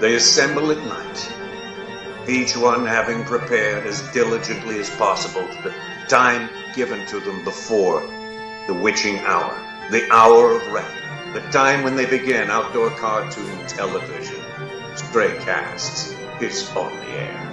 They assemble at night, each one having prepared as diligently as possible for the time given to them before the witching hour, the hour of reckoning, the time when they begin outdoor cartoon television. Stray Casts is on the air.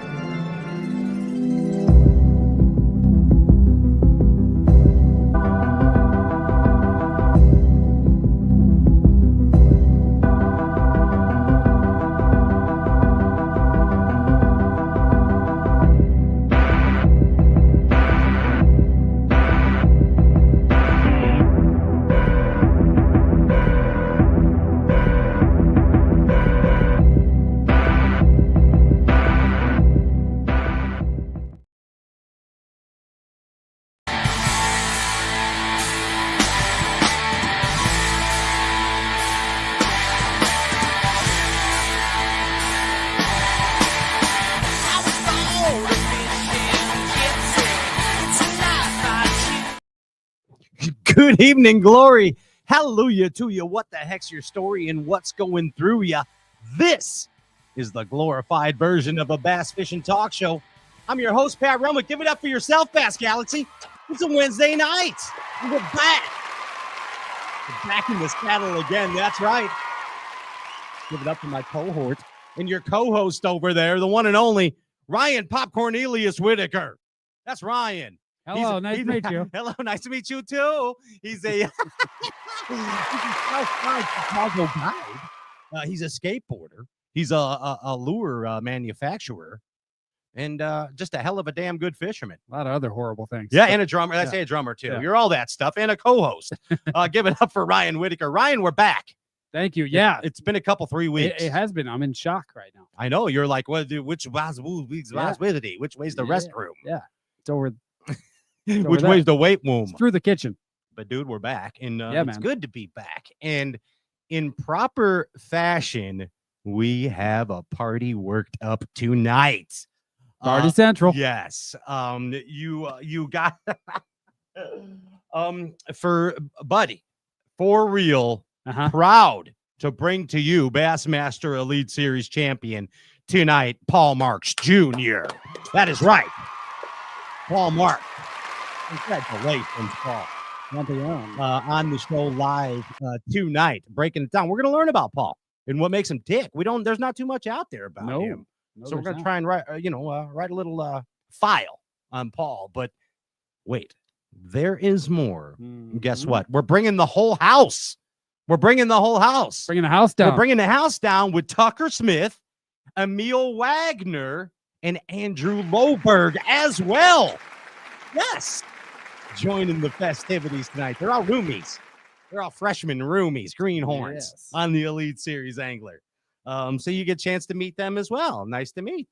Good evening, glory. Hallelujah to you. What the heck's your story and what's going through you? This is the glorified version of a bass fishing talk show. I'm your host, Pat Rumwick. Give it up for yourself, Bass Galaxy. It's a Wednesday night. We're back. We're back in the saddle again. That's right. Give it up for my cohort and your co-host over there, the one and only Ryan Pop Cornelius Whitaker. That's Ryan. Hello, nice to meet you. Hello, nice to meet you too. He's a Chicago guide. He's a skateboarder. He's a lure manufacturer, and just a hell of a damn good fisherman. A lot of other horrible things. Yeah, and a drummer. I say a drummer too. Yeah. You're all that stuff, and a co-host. Give it up for Ryan Whitaker. Ryan, we're back. Thank you. Yeah, it's been a couple 3 weeks. It has been. I'm in shock right now. I know. You're like, well, dude, which way's the restroom? Yeah, it's over. Which way's the weight room? It's through the kitchen. But dude, we're back, and yeah, it's good to be back. And in proper fashion, we have a party worked up tonight. Party Central. Yes. You got for Buddy, for real, proud to bring to you Bassmaster Elite Series champion tonight, Paul Marx Jr. That is right, Paul Marx. Congratulations, Paul. On the show live tonight, breaking it down. We're going to learn about Paul and what makes him tick. There's not too much out there about him. So we're going to try and write a little file on Paul. But wait, there is more. Guess what? We're bringing the whole house. Bringing the house down. We're bringing the house down with Tucker Smith, Emil Wagner, and Andrew Loberg as well. Yes. Joining the festivities tonight. They're all roomies. They're all freshman roomies, greenhorns on the Elite Series Angler. So you get a chance to meet them as well. Nice to meet.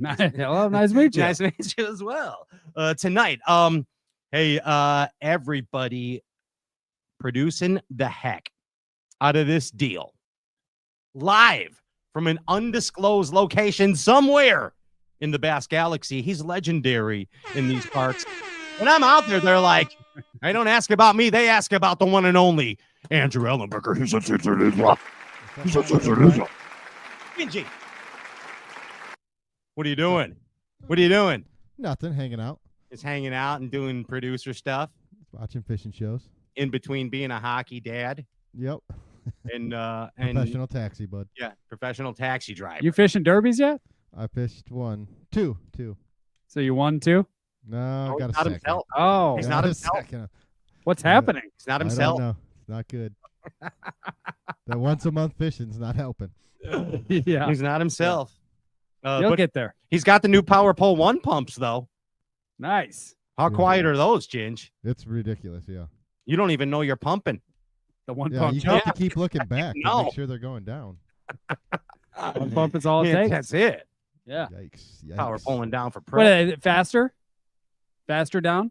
Hello, nice to meet you. Nice to meet you as well. Tonight, hey, everybody producing the heck out of this deal. Live from an undisclosed location somewhere in the Bass Galaxy. He's legendary in these parts. When I'm out there, they're like, they don't ask about me. They ask about the one and only Andrew Ellenberger. He's a Benji. What are you doing? Nothing, hanging out. Just hanging out and doing producer stuff. Watching fishing shows. In between being a hockey dad. Yep. And professional taxi, bud. Yeah, professional taxi driver. You fishing derbies yet? I fished two. So you won two? No, I got a second. Himself. Oh, he's not himself. What's happening? He's not himself. No, it's not good. That once a month fishing's not helping. Yeah, he's not himself. You'll get there. He's got the new Power Pole 1 pumps though. Nice. How quiet are those, Ginge? It's ridiculous. Yeah. You don't even know you're pumping. The one pump. You have to keep looking back to make sure they're going down. One pump is all it takes. That's it. Yeah. Yikes. Power pulling down for prep. What, is it faster? Faster down?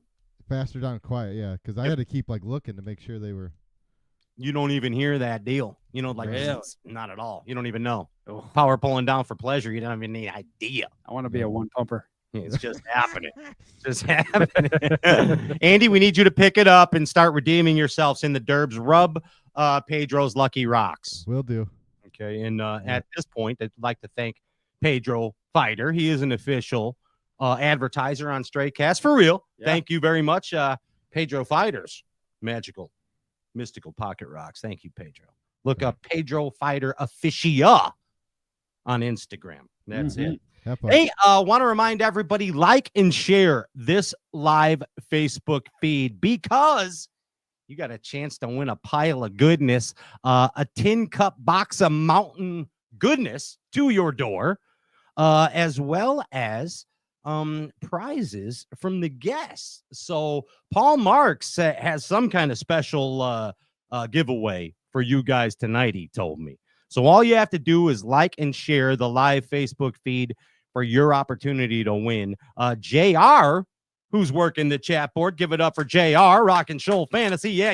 Faster down, quiet, yeah. Because I had to keep looking to make sure they were. You don't even hear that deal. Really? Not at all. You don't even know. Power pulling down for pleasure. You don't even need idea. I want to be a one pumper. It's just happening. Just happening. Andy, we need you to pick it up and start redeeming yourselves in the Derbs. Rub Pedro's Lucky Rocks. Will do. Okay, and at this point, I'd like to thank Pedro Fighter. He is an official advertiser on Straycast for real. Yeah. Thank you very much, Pedro Fighters. Magical, mystical pocket rocks. Thank you, Pedro. Look up Pedro Fighter Officia on Instagram. That's it. Hey, want to remind everybody, like and share this live Facebook feed because you got a chance to win a pile of goodness, a tin cup box of mountain goodness to your door, as well as prizes from the guests. So Paul Marx has some kind of special giveaway for you guys tonight, he told me. So all you have to do is like and share the live Facebook feed for your opportunity to win. JR, who's working the chat board, give it up for JR, Rock and Shoal Fantasy. Yeah.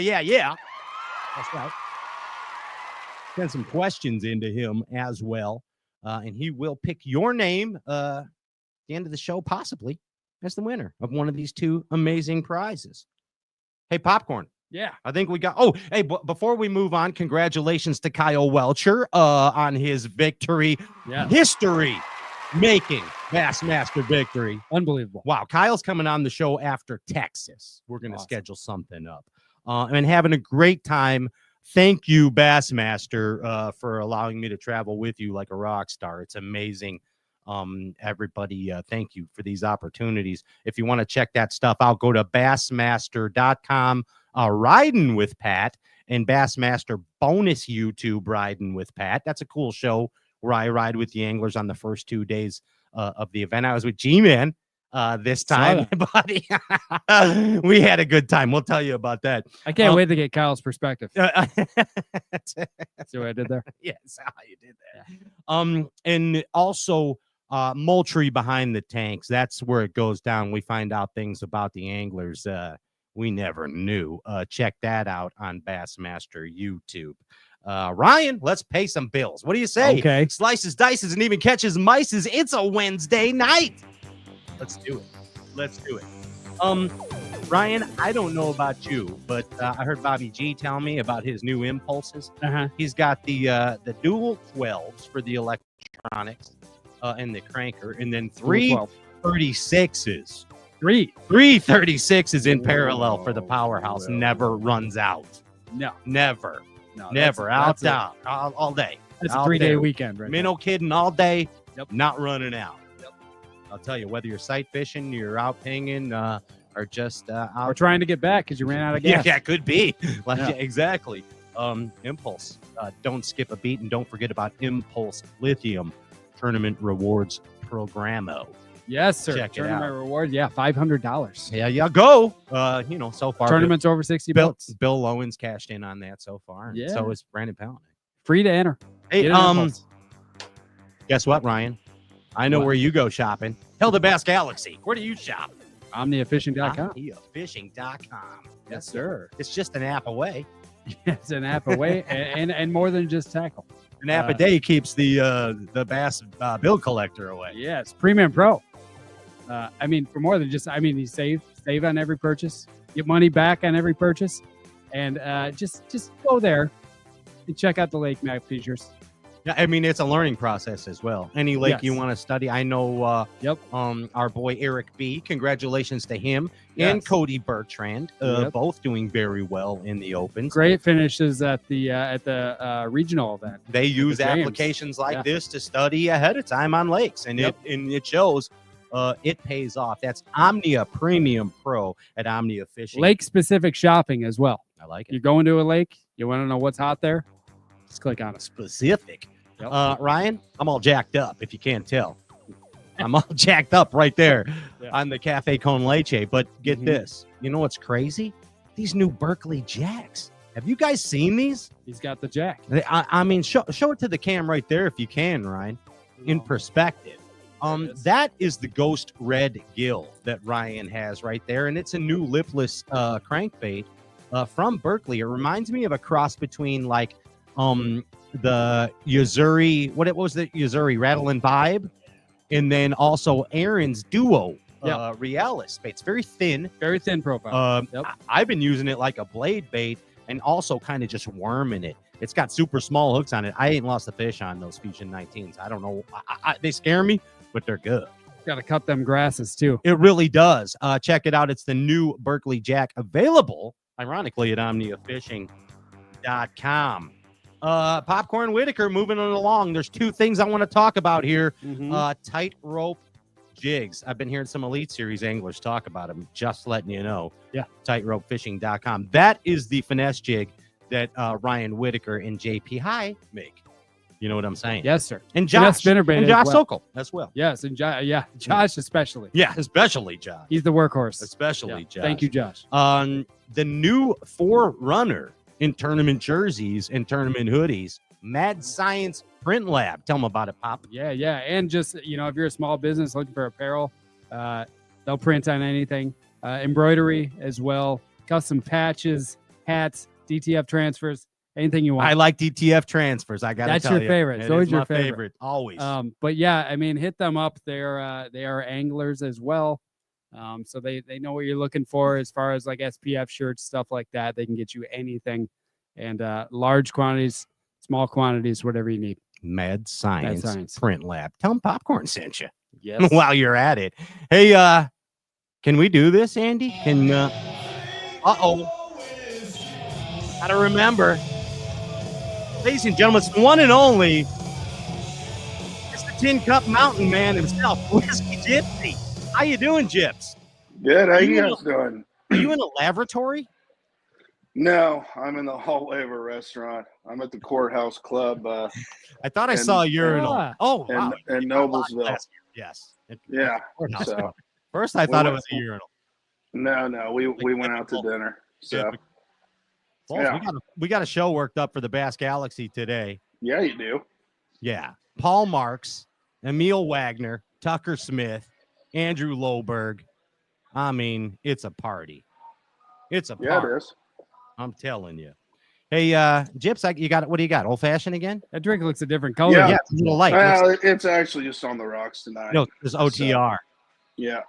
That's right. Send some questions into him as well. And he will pick your name at the end of the show, possibly as the winner of one of these two amazing prizes. Hey, Popcorn. Yeah. I think we got. Oh, hey, before we move on, congratulations to Kyle Welcher on his victory. Yeah. History-making Bassmaster victory. Unbelievable. Wow. Kyle's coming on the show after Texas. We're going to schedule something up and having a great time. Thank you, Bassmaster, for allowing me to travel with you like a rock star. It's amazing. Everybody, thank you for these opportunities. If you want to check that stuff out, go to bassmaster.com. Riding with Pat and Bassmaster bonus YouTube Riding with Pat. That's a cool show where I ride with the anglers on the first 2 days of the event. I was with G-Man this time, buddy. We had a good time. We'll tell you about that. I can't wait to get Kyle's perspective. See what I did there? Yes, how you did that. And also Moultrie Behind the Tanks. That's where it goes down. We find out things about the anglers we never knew. Check that out on Bassmaster YouTube. Ryan, let's pay some bills. What do you say? Okay. Slices, dices, and even catches mices. It's a Wednesday night. Let's do it. Ryan, I don't know about you, but I heard Bobby G tell me about his new impulses. He's got the dual 12s for the electronics and the cranker, and then three 36s. Three 36s in parallel for the powerhouse. Never runs out. Never. Out all day. It's a 3-day weekend, right? Minnow kidding all day. Not running out. I'll tell you, whether you're sight fishing, you're out pinging, or just out. Or trying to get back because you ran out of gas. Yeah, could be. Exactly. Impulse. Don't skip a beat, and don't forget about Impulse Lithium Tournament Rewards Programo. Yes, sir. Check Tournament it out. reward. Yeah, $500. Yeah, go. So far. Tournament's over 60 bucks. Bill Lowen's cashed in on that so far. And so is Brandon Palaniuk. Free to enter. Hey, guess what, Ryan? I know where you go shopping. Hilda Bass Galaxy. Where do you shop? OmniaFishing.com. OmniaFishing.com. Yes, sir. It's just an app away. It's an app away, and more than just tackle. An app a day keeps the bass bill collector away. Yeah, it's Premium Pro. For more than just, you save on every purchase, get money back on every purchase, and just go there and check out the lake map features. Yeah, it's a learning process as well. Any lake you want to study, I know. Our boy Eric B. Congratulations to him and Cody Bertrand, both doing very well in the Opens. Great finishes at the regional event. They use applications like this to study ahead of time on lakes, and it shows. It pays off. That's Omnia Premium Pro at Omnia Fishing. Lake-specific shopping as well. I like it. You're going to a lake. You want to know what's hot there? Just click on it. Specific. Ryan, I'm all jacked up, if you can't tell. I'm all jacked up right there on the Cafe Con Leche. But get this. You know what's crazy? These new Berkeley Jacks. Have you guys seen these? He's got the jack. Show it to the cam right there if you can, Ryan, in perspective. That is the Ghost Red Gill that Ryan has right there, and it's a new lipless crankbait from Berkeley. It reminds me of a cross between the Yuzuri, what was the Yuzuri Rattle and Vibe, and then also Aaron's Duo Realis bait. It's very thin profile. I've been using it like a blade bait, and also kind of just worming it. It's got super small hooks on it. I ain't lost a fish on those Fusion 19s. I don't know. They scare me, but they're good. Got to cut them grasses too. It really does. Check it out. It's the new Berkeley Jack, available, ironically, at OmniaFishing.com. Popcorn Whitaker, moving on along. There's two things I want to talk about here. Tightrope jigs. I've been hearing some Elite Series anglers talk about them. Just letting you know. Yeah. Tightropefishing.com. That is the finesse jig that Ryan Whitaker and JP High make. You know what I'm saying? Yes, sir. And Josh spinnerbait and Josh well. Sokol as well. Yes, and Josh especially. Yeah, especially Josh. He's the workhorse. Especially Josh. Thank you, Josh. The new Forerunner in tournament jerseys and tournament hoodies, Mad Science Print Lab. Tell them about it, Pop. Yeah. And just, if you're a small business looking for apparel, they'll print on anything. Embroidery as well, custom patches, hats, DTF transfers, anything you want. I like DTF transfers. I got to tell you. That's your favorite. It's always your favorite. Always. But yeah, I mean, hit them up. They are anglers as well. So they know what you're looking for as far as like SPF shirts, stuff like that. They can get you anything, and large quantities, small quantities, whatever you need. Mad Science Print Lab. Tell them Popcorn sent you. Yes. While you're at it. Hey, can we do this, Andy? Can gotta remember, ladies and gentlemen, it's the one and only. It's the Tin Cup Mountain Man himself, Whiskey Gypsy. How you doing, Gyps? Good. How you guys doing? Are you in a laboratory? No, I'm in the hallway of a restaurant. I'm at the Courthouse Club. I thought I saw a urinal. Oh, wow. In Noblesville. Yes. Yeah. So, first, I thought it was a urinal. No. We went out to dinner. So, yeah. We got a show worked up for the Bass Galaxy today. Yeah, you do. Yeah. Paul Marx, Emil Wagner, Tucker Smith, Andrew Loberg. I mean, it's a party. It's a party. Yeah, it is. I'm telling you. Hey, Gyps, you got it. What do you got? Old fashioned again? That drink looks a different color. Yeah, it's a little light. It's actually just on the rocks tonight. No, there's OTR. So, yeah,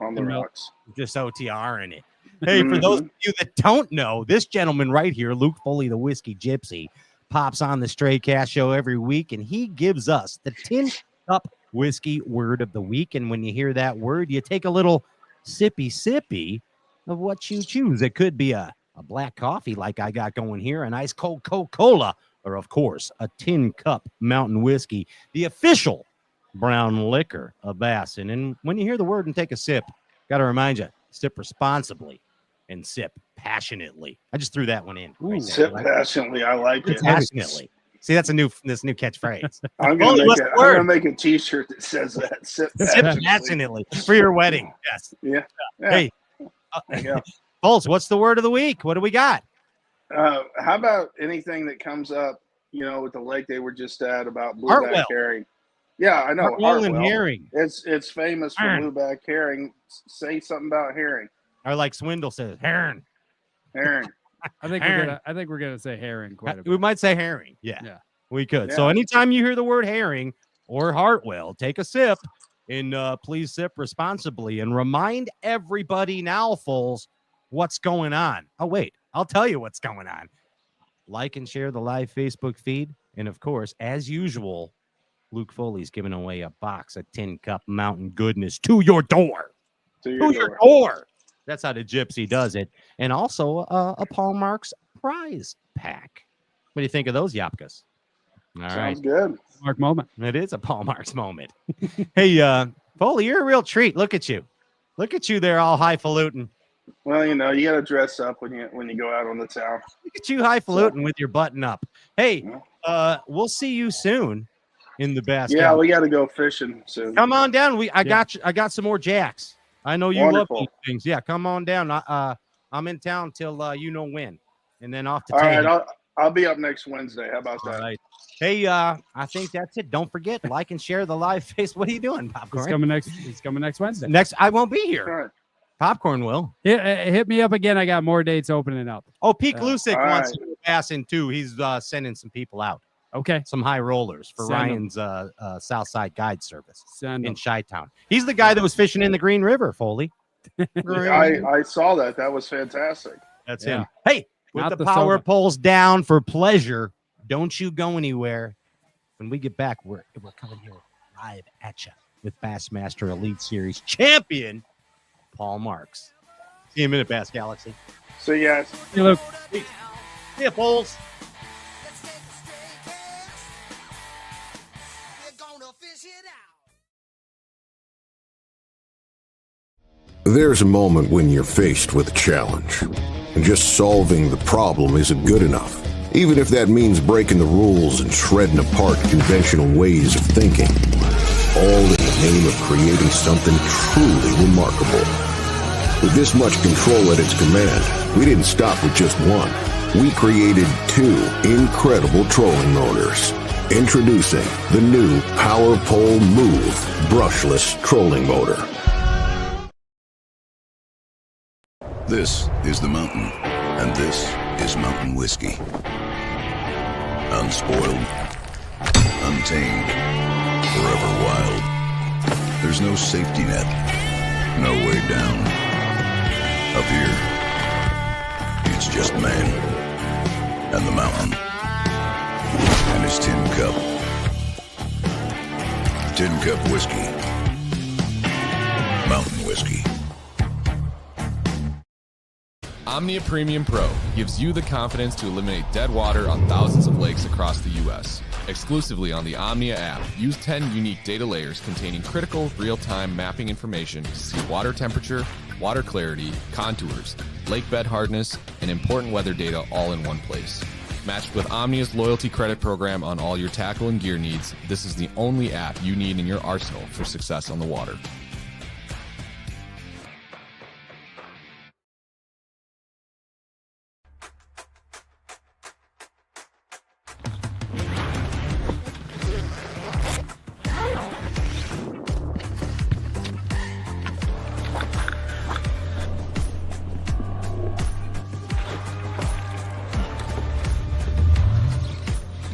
on the rocks. Just OTR in it. Hey, for those of you that don't know, this gentleman right here, Luke Foley, the Whiskey Gypsy, pops on the Stray Cast show every week, and he gives us the Tin Cup Whiskey word of the week. And when you hear that word, you take a little sippy of what you choose. It could be a black coffee like I got going here, an ice cold Coca-Cola, or, of course, a Tin Cup Mountain Whiskey, the official brown liquor of Bassin. And when you hear the word and take a sip, got to remind you, sip responsibly and sip passionately. I just threw that one in. Right sip there, right? Passionately. I like it. Passionately. See, that's this new catchphrase. I'm gonna make a T-shirt that says that. Sip passionately for your wedding. Yes. Yeah. Hey, Bolts, what's the word of the week? What do we got? How about anything that comes up, with the lake they were just at about blueback herring? Yeah, I know. Hartwell herring. It's famous for blueback herring. Say something about herring. Or like Swindle says, herring. Herring. I think we're gonna say herring quite a bit. We might say herring. Yeah. We could. Yeah. So anytime you hear the word herring or Hartwell, take a sip and please sip responsibly and remind everybody now, fools, what's going on. Oh, wait, I'll tell you what's going on. Like and share the live Facebook feed. And of course, as usual, Luke Foley's giving away a box of Tin Cup Mountain goodness to your door. To your door. That's how the Gypsy does it. And also a Paul Marx prize pack. What do you think of those yapkas? All right. Sounds good. Mark moment. It is a Paul Marx moment. Hey, Foley, you're a real treat. Look at you. Look at you there, all highfalutin. Well, you got to dress up when you go out on the town. Look at you highfalutin with your button up. Hey, we'll see you soon in the basket. Yeah, we got to go fishing soon. Come on down. I got some more jacks. I know you love these things. Yeah, come on down. I'm in town till when, and then off to. All right, I'll be up next Wednesday. How about that? All right. Hey, I think that's it. Don't forget, like and share the live face. What are you doing, Popcorn? He's coming next Wednesday. I won't be here. All right. Popcorn will. Hit me up again. I got more dates opening up. Oh, Pete Lusick wants to pass in too. He's sending some people out. Okay. Some high rollers for Ryan's Southside Guide Service in Chi-Town. He's the guy that was fishing in the Green River, Foley. I saw that. That was fantastic. That's him. Hey, With Not the the power soda. poles down for pleasure. Don't you go anywhere. When we get back, we're coming here live at you with Bassmaster Elite Series champion Paul Marx. See you in a minute, Bass Galaxy. So yes. Hey, Luke. See ya, Poles. There's a moment when you're faced with a challenge, and just solving the problem isn't good enough, even if that means breaking the rules and shredding apart conventional ways of thinking, all in the name of creating something truly remarkable. With this much control at its command, we didn't stop with just one. We created two incredible trolling motors. Introducing the new Power Pole Move brushless trolling motor. This is the mountain, and this is mountain whiskey. Unspoiled, untamed, forever wild. There's no safety net, no way down. Up here, it's just man, and the mountain, and his tin cup. Tin Cup Whiskey. Mountain whiskey. Omnia Premium Pro gives you the confidence to eliminate dead water on thousands of lakes across the U.S. Exclusively on the Omnia app, use 10 unique data layers containing critical real-time mapping information to see water temperature, water clarity, contours, lake bed hardness, and important weather data all in one place. Matched with Omnia's loyalty credit program on all your tackle and gear needs, this is the only app you need in your arsenal for success on the water.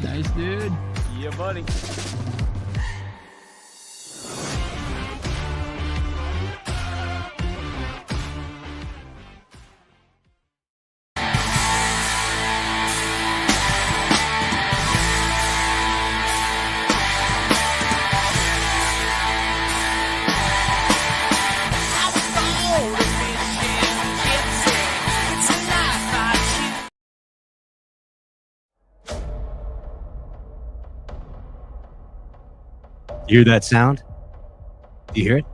Nice, dude. Yeah, buddy. You hear that sound? You hear it?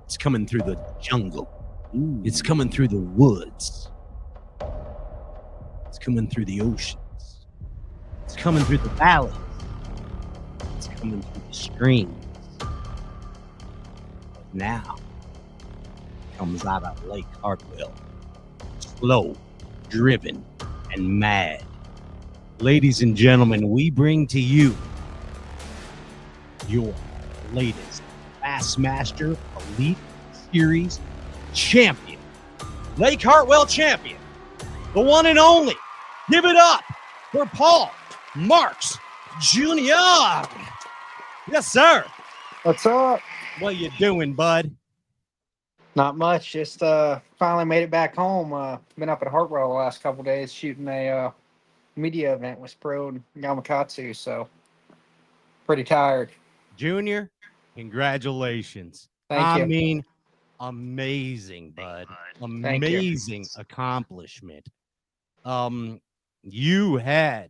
It's coming through the jungle. It's coming through the woods. It's coming through the oceans. It's coming through the valleys. It's coming through the streams. But now it comes out of Lake Hartwell. Slow, driven, and mad. Ladies and gentlemen, we bring to you your latest Bassmaster Elite Series champion, Lake Hartwell champion, the one and only. Give it up for Paul Marx Jr. Yes, sir. What's up? What you doing, bud? Not much. Just finally made it back home. Been up at Hartwell the last couple days shooting a media event with Pro and Gamakatsu, so pretty tired. Junior, congratulations. Thank you. I mean, amazing, bud. Amazing accomplishment. You had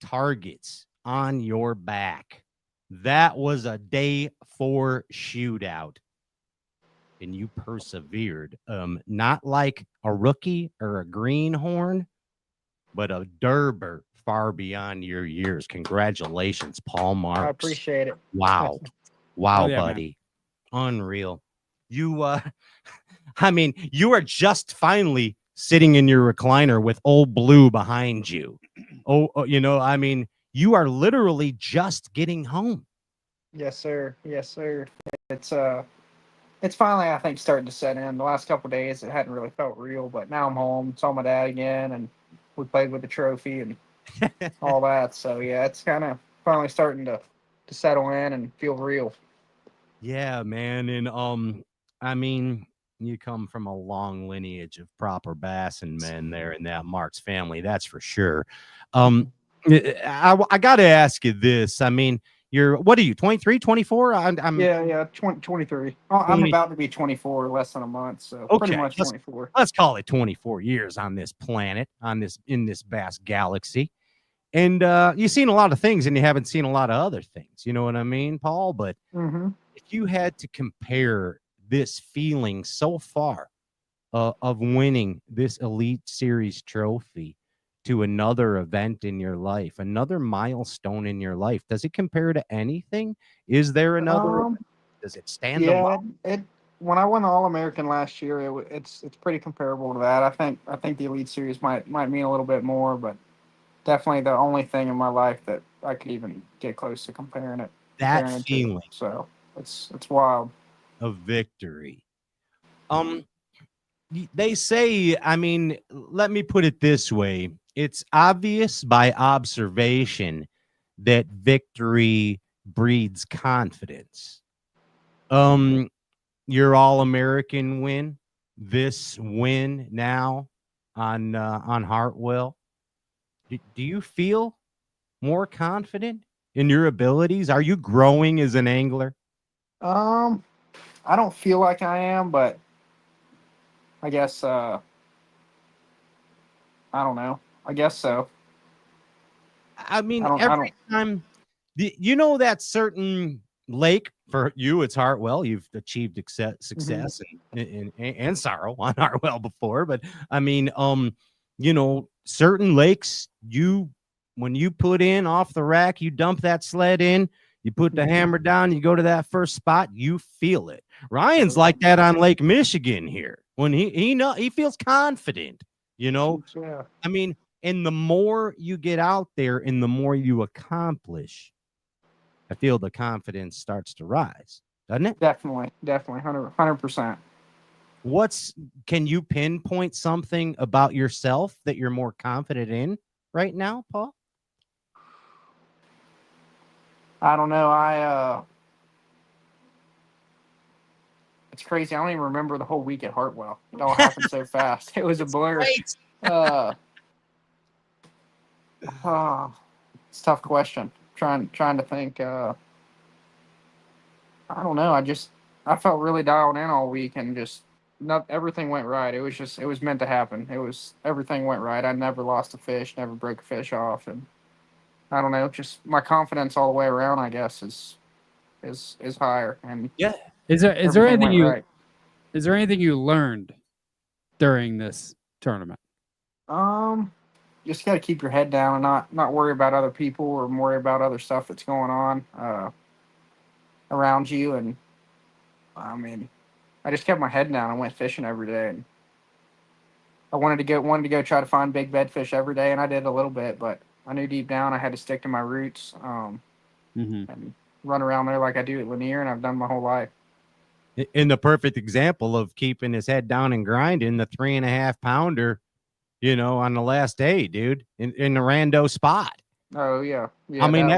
targets on your back. That was a day 4 shootout. And you persevered. Not like a rookie or a greenhorn, but a Durber far beyond your years. Congratulations, Paul Marx. I appreciate it. Wow. Wow, Oh, yeah, buddy. Unreal. You I mean, you are just finally sitting in your recliner with Old Blue behind you. You know, I mean, you are literally just getting home. Yes, sir. Yes, sir. It's finally, I think, starting to set in. The last couple of days, it hadn't really felt real, but now I'm home. Saw my dad again, and we played with the trophy and all that. So yeah, it's kind of finally starting to settle in and feel real. Yeah, man. And I mean, you come from a long lineage of proper bassin men there in that Marx family. That's for sure. I got to ask you this. I mean, what are you, 23, 24? Yeah, 23. I'm about to be 24 less than a month, so pretty much 24. Let's call it 24 years on this planet, in this vast galaxy. And you've seen a lot of things and you haven't seen a lot of other things. You know what I mean, Paul? But if you had to compare this feeling so far of winning this Elite Series trophy to another event in your life, another milestone in your life, does it compare to anything? Is there another? Does it stand alone? When I won the All-American last year, it's pretty comparable to that. I think the Elite Series might mean a little bit more, but definitely the only thing in my life that I could even get close to comparing it. That feeling. So it's wild. Of victory. They say, I mean, let me put it this way. It's obvious by observation that victory breeds confidence. Your All-American win, this win now on Hartwell, do you feel more confident in your abilities? Are you growing as an angler? I don't feel like I am, but I guess I don't know. I guess so. I mean, every time, you know, that certain lake for you, it's Hartwell. You've achieved success and sorrow on Hartwell before, but I mean, you know, certain lakes, when you put in off the rack, you dump that sled in, you put the hammer down, you go to that first spot, you feel it. Ryan's like that on Lake Michigan here. When he feels confident, you know. Yeah. I mean, and the more you get out there and the more you accomplish, I feel the confidence starts to rise, doesn't it? Definitely, 100%. Can you pinpoint something about yourself that you're more confident in right now, Paul? I don't know. It's crazy. I don't even remember the whole week at Hartwell. It all happened so fast. It was a blur. It's a tough question. Trying to think. I don't know. I felt really dialed in all week and just everything went right. It was meant to happen. Everything went right. I never lost a fish, never broke a fish off, and I don't know. Just my confidence all the way around, I guess, is higher. And yeah. Is there anything is there anything you learned during this tournament? Just got to keep your head down and not worry about other people or worry about other stuff that's going on around you. And I mean, I just kept my head down and went fishing every day. And I wanted to go try to find big bed fish every day, and I did a little bit, but I knew deep down I had to stick to my roots and run around there like I do at Lanier, and I've done my whole life. In the perfect example of keeping his head down and grinding, the 3.5 pounder, you know, on the last day, dude, in the rando spot. Oh yeah. I mean,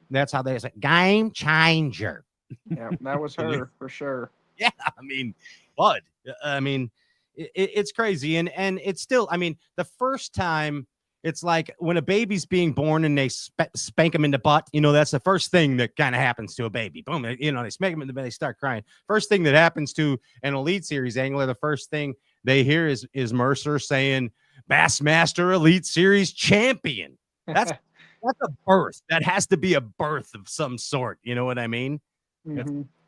that's how they say game changer. Yeah, that was her for sure. Yeah, I mean, bud. I mean, it's crazy, and it's still. I mean, the first time. It's like when a baby's being born and they spank them in the butt. You know, that's the first thing that kind of happens to a baby. Boom, you know, they spank them in the butt, they start crying. First thing that happens to an Elite Series angler, the first thing they hear is Mercer saying, Bassmaster Elite Series champion. That's a birth. That has to be a birth of some sort. You know what I mean?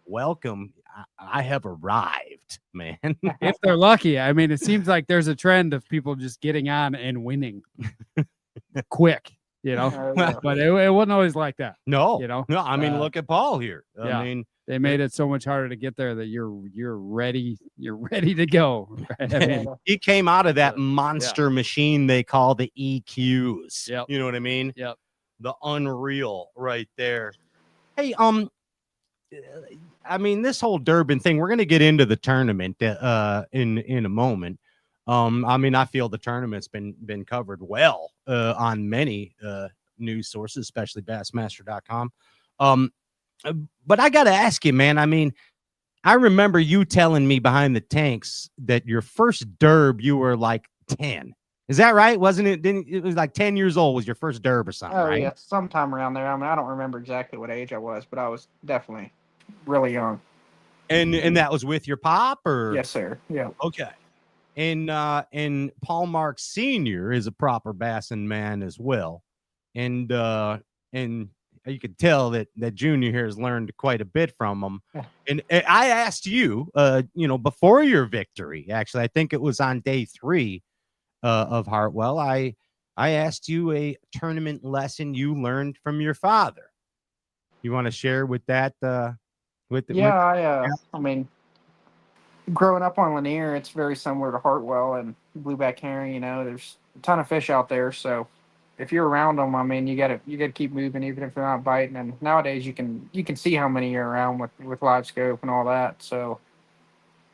Welcome. I have arrived, man. If they're lucky. I mean, it seems like there's a trend of people just getting on and winning quick, you know, but it wasn't always like that. No, you know, no. I mean, look at Paul here. I mean, they made it so much harder to get there that you're ready. You're ready to go. Right? I mean, he came out of that monster machine they call the EQs. Yep. You know what I mean? Yep. The unreal right there. Hey, I mean, this whole Durbin thing, we're going to get into the tournament in a moment. I mean, I feel the tournament's been covered well on many news sources, especially Bassmaster.com. But I got to ask you, man, I mean, I remember you telling me behind the tanks that your first derb, you were like 10. Is that right? Wasn't it? Didn't it was like 10 years old was your first derb or something, Oh right? yeah, sometime around there. I mean, I don't remember exactly what age I was, but I was definitely really young. And that was with your pop, or? Yes, sir. Yeah. Okay. And Paul Marx Sr. is a proper bassin man as well. And you could tell that Junior here has learned quite a bit from him. Yeah. And I asked you, before your victory, actually, I think it was on day 3 of Hartwell. I asked you a tournament lesson you learned from your father. You want to share with that? I mean, growing up on Lanier, it's very similar to Hartwell and blueback herring. You know, there's a ton of fish out there, so if you're around them, I mean, you gotta keep moving, even if they're not biting. And nowadays, you can see how many you're around with live scope and all that. So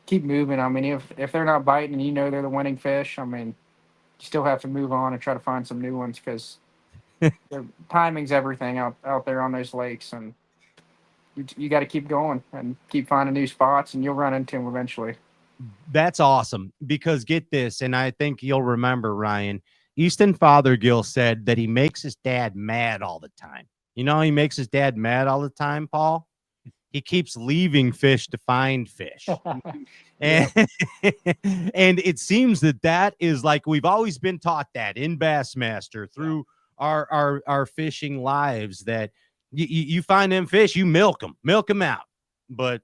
keep moving. I mean, if they're not biting and you know they're the winning fish, I mean, you still have to move on and try to find some new ones because the timing's everything out there on those lakes, and you got to keep going and keep finding new spots, and you'll run into them eventually. That's awesome, because get this, and I think you'll remember, Ryan, Easton Fothergill said that he makes his dad mad all the time. You know, he makes his dad mad all the time, Paul. He keeps leaving fish to find fish. And, and it seems that is like, we've always been taught that in Bassmaster through our fishing lives, that you find them fish, you milk them out. But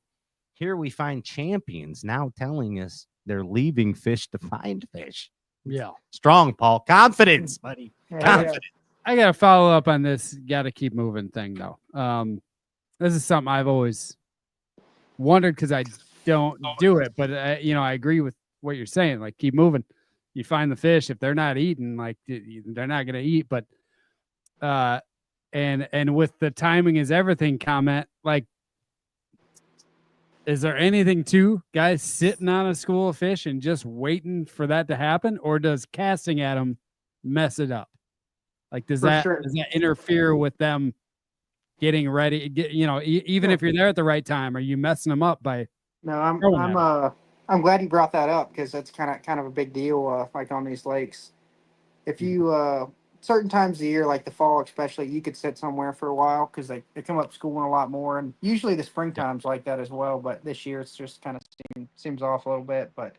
here we find champions now telling us they're leaving fish to find fish. Yeah. Strong, Paul. Confidence, buddy. Confidence. I got to follow up on this. Got to keep moving thing, though. This is something I've always wondered, because I don't do it. But, I agree with what you're saying. Like, keep moving. You find the fish. If they're not eating, like, they're not going to eat. But, and with the timing is everything comment, like, is there anything to guys sitting on a school of fish and just waiting for that to happen, or does casting at them mess it up? Like, does that interfere with them getting ready? Even if you're there at the right time, are you messing them up by? No, I'm glad you brought that up, because that's kind of a big deal. Like on these lakes, if you certain times of the year, like the fall especially, you could sit somewhere for a while because they come up schooling a lot more, and usually the springtime's like that as well. But this year it's just kind of seems off a little bit. But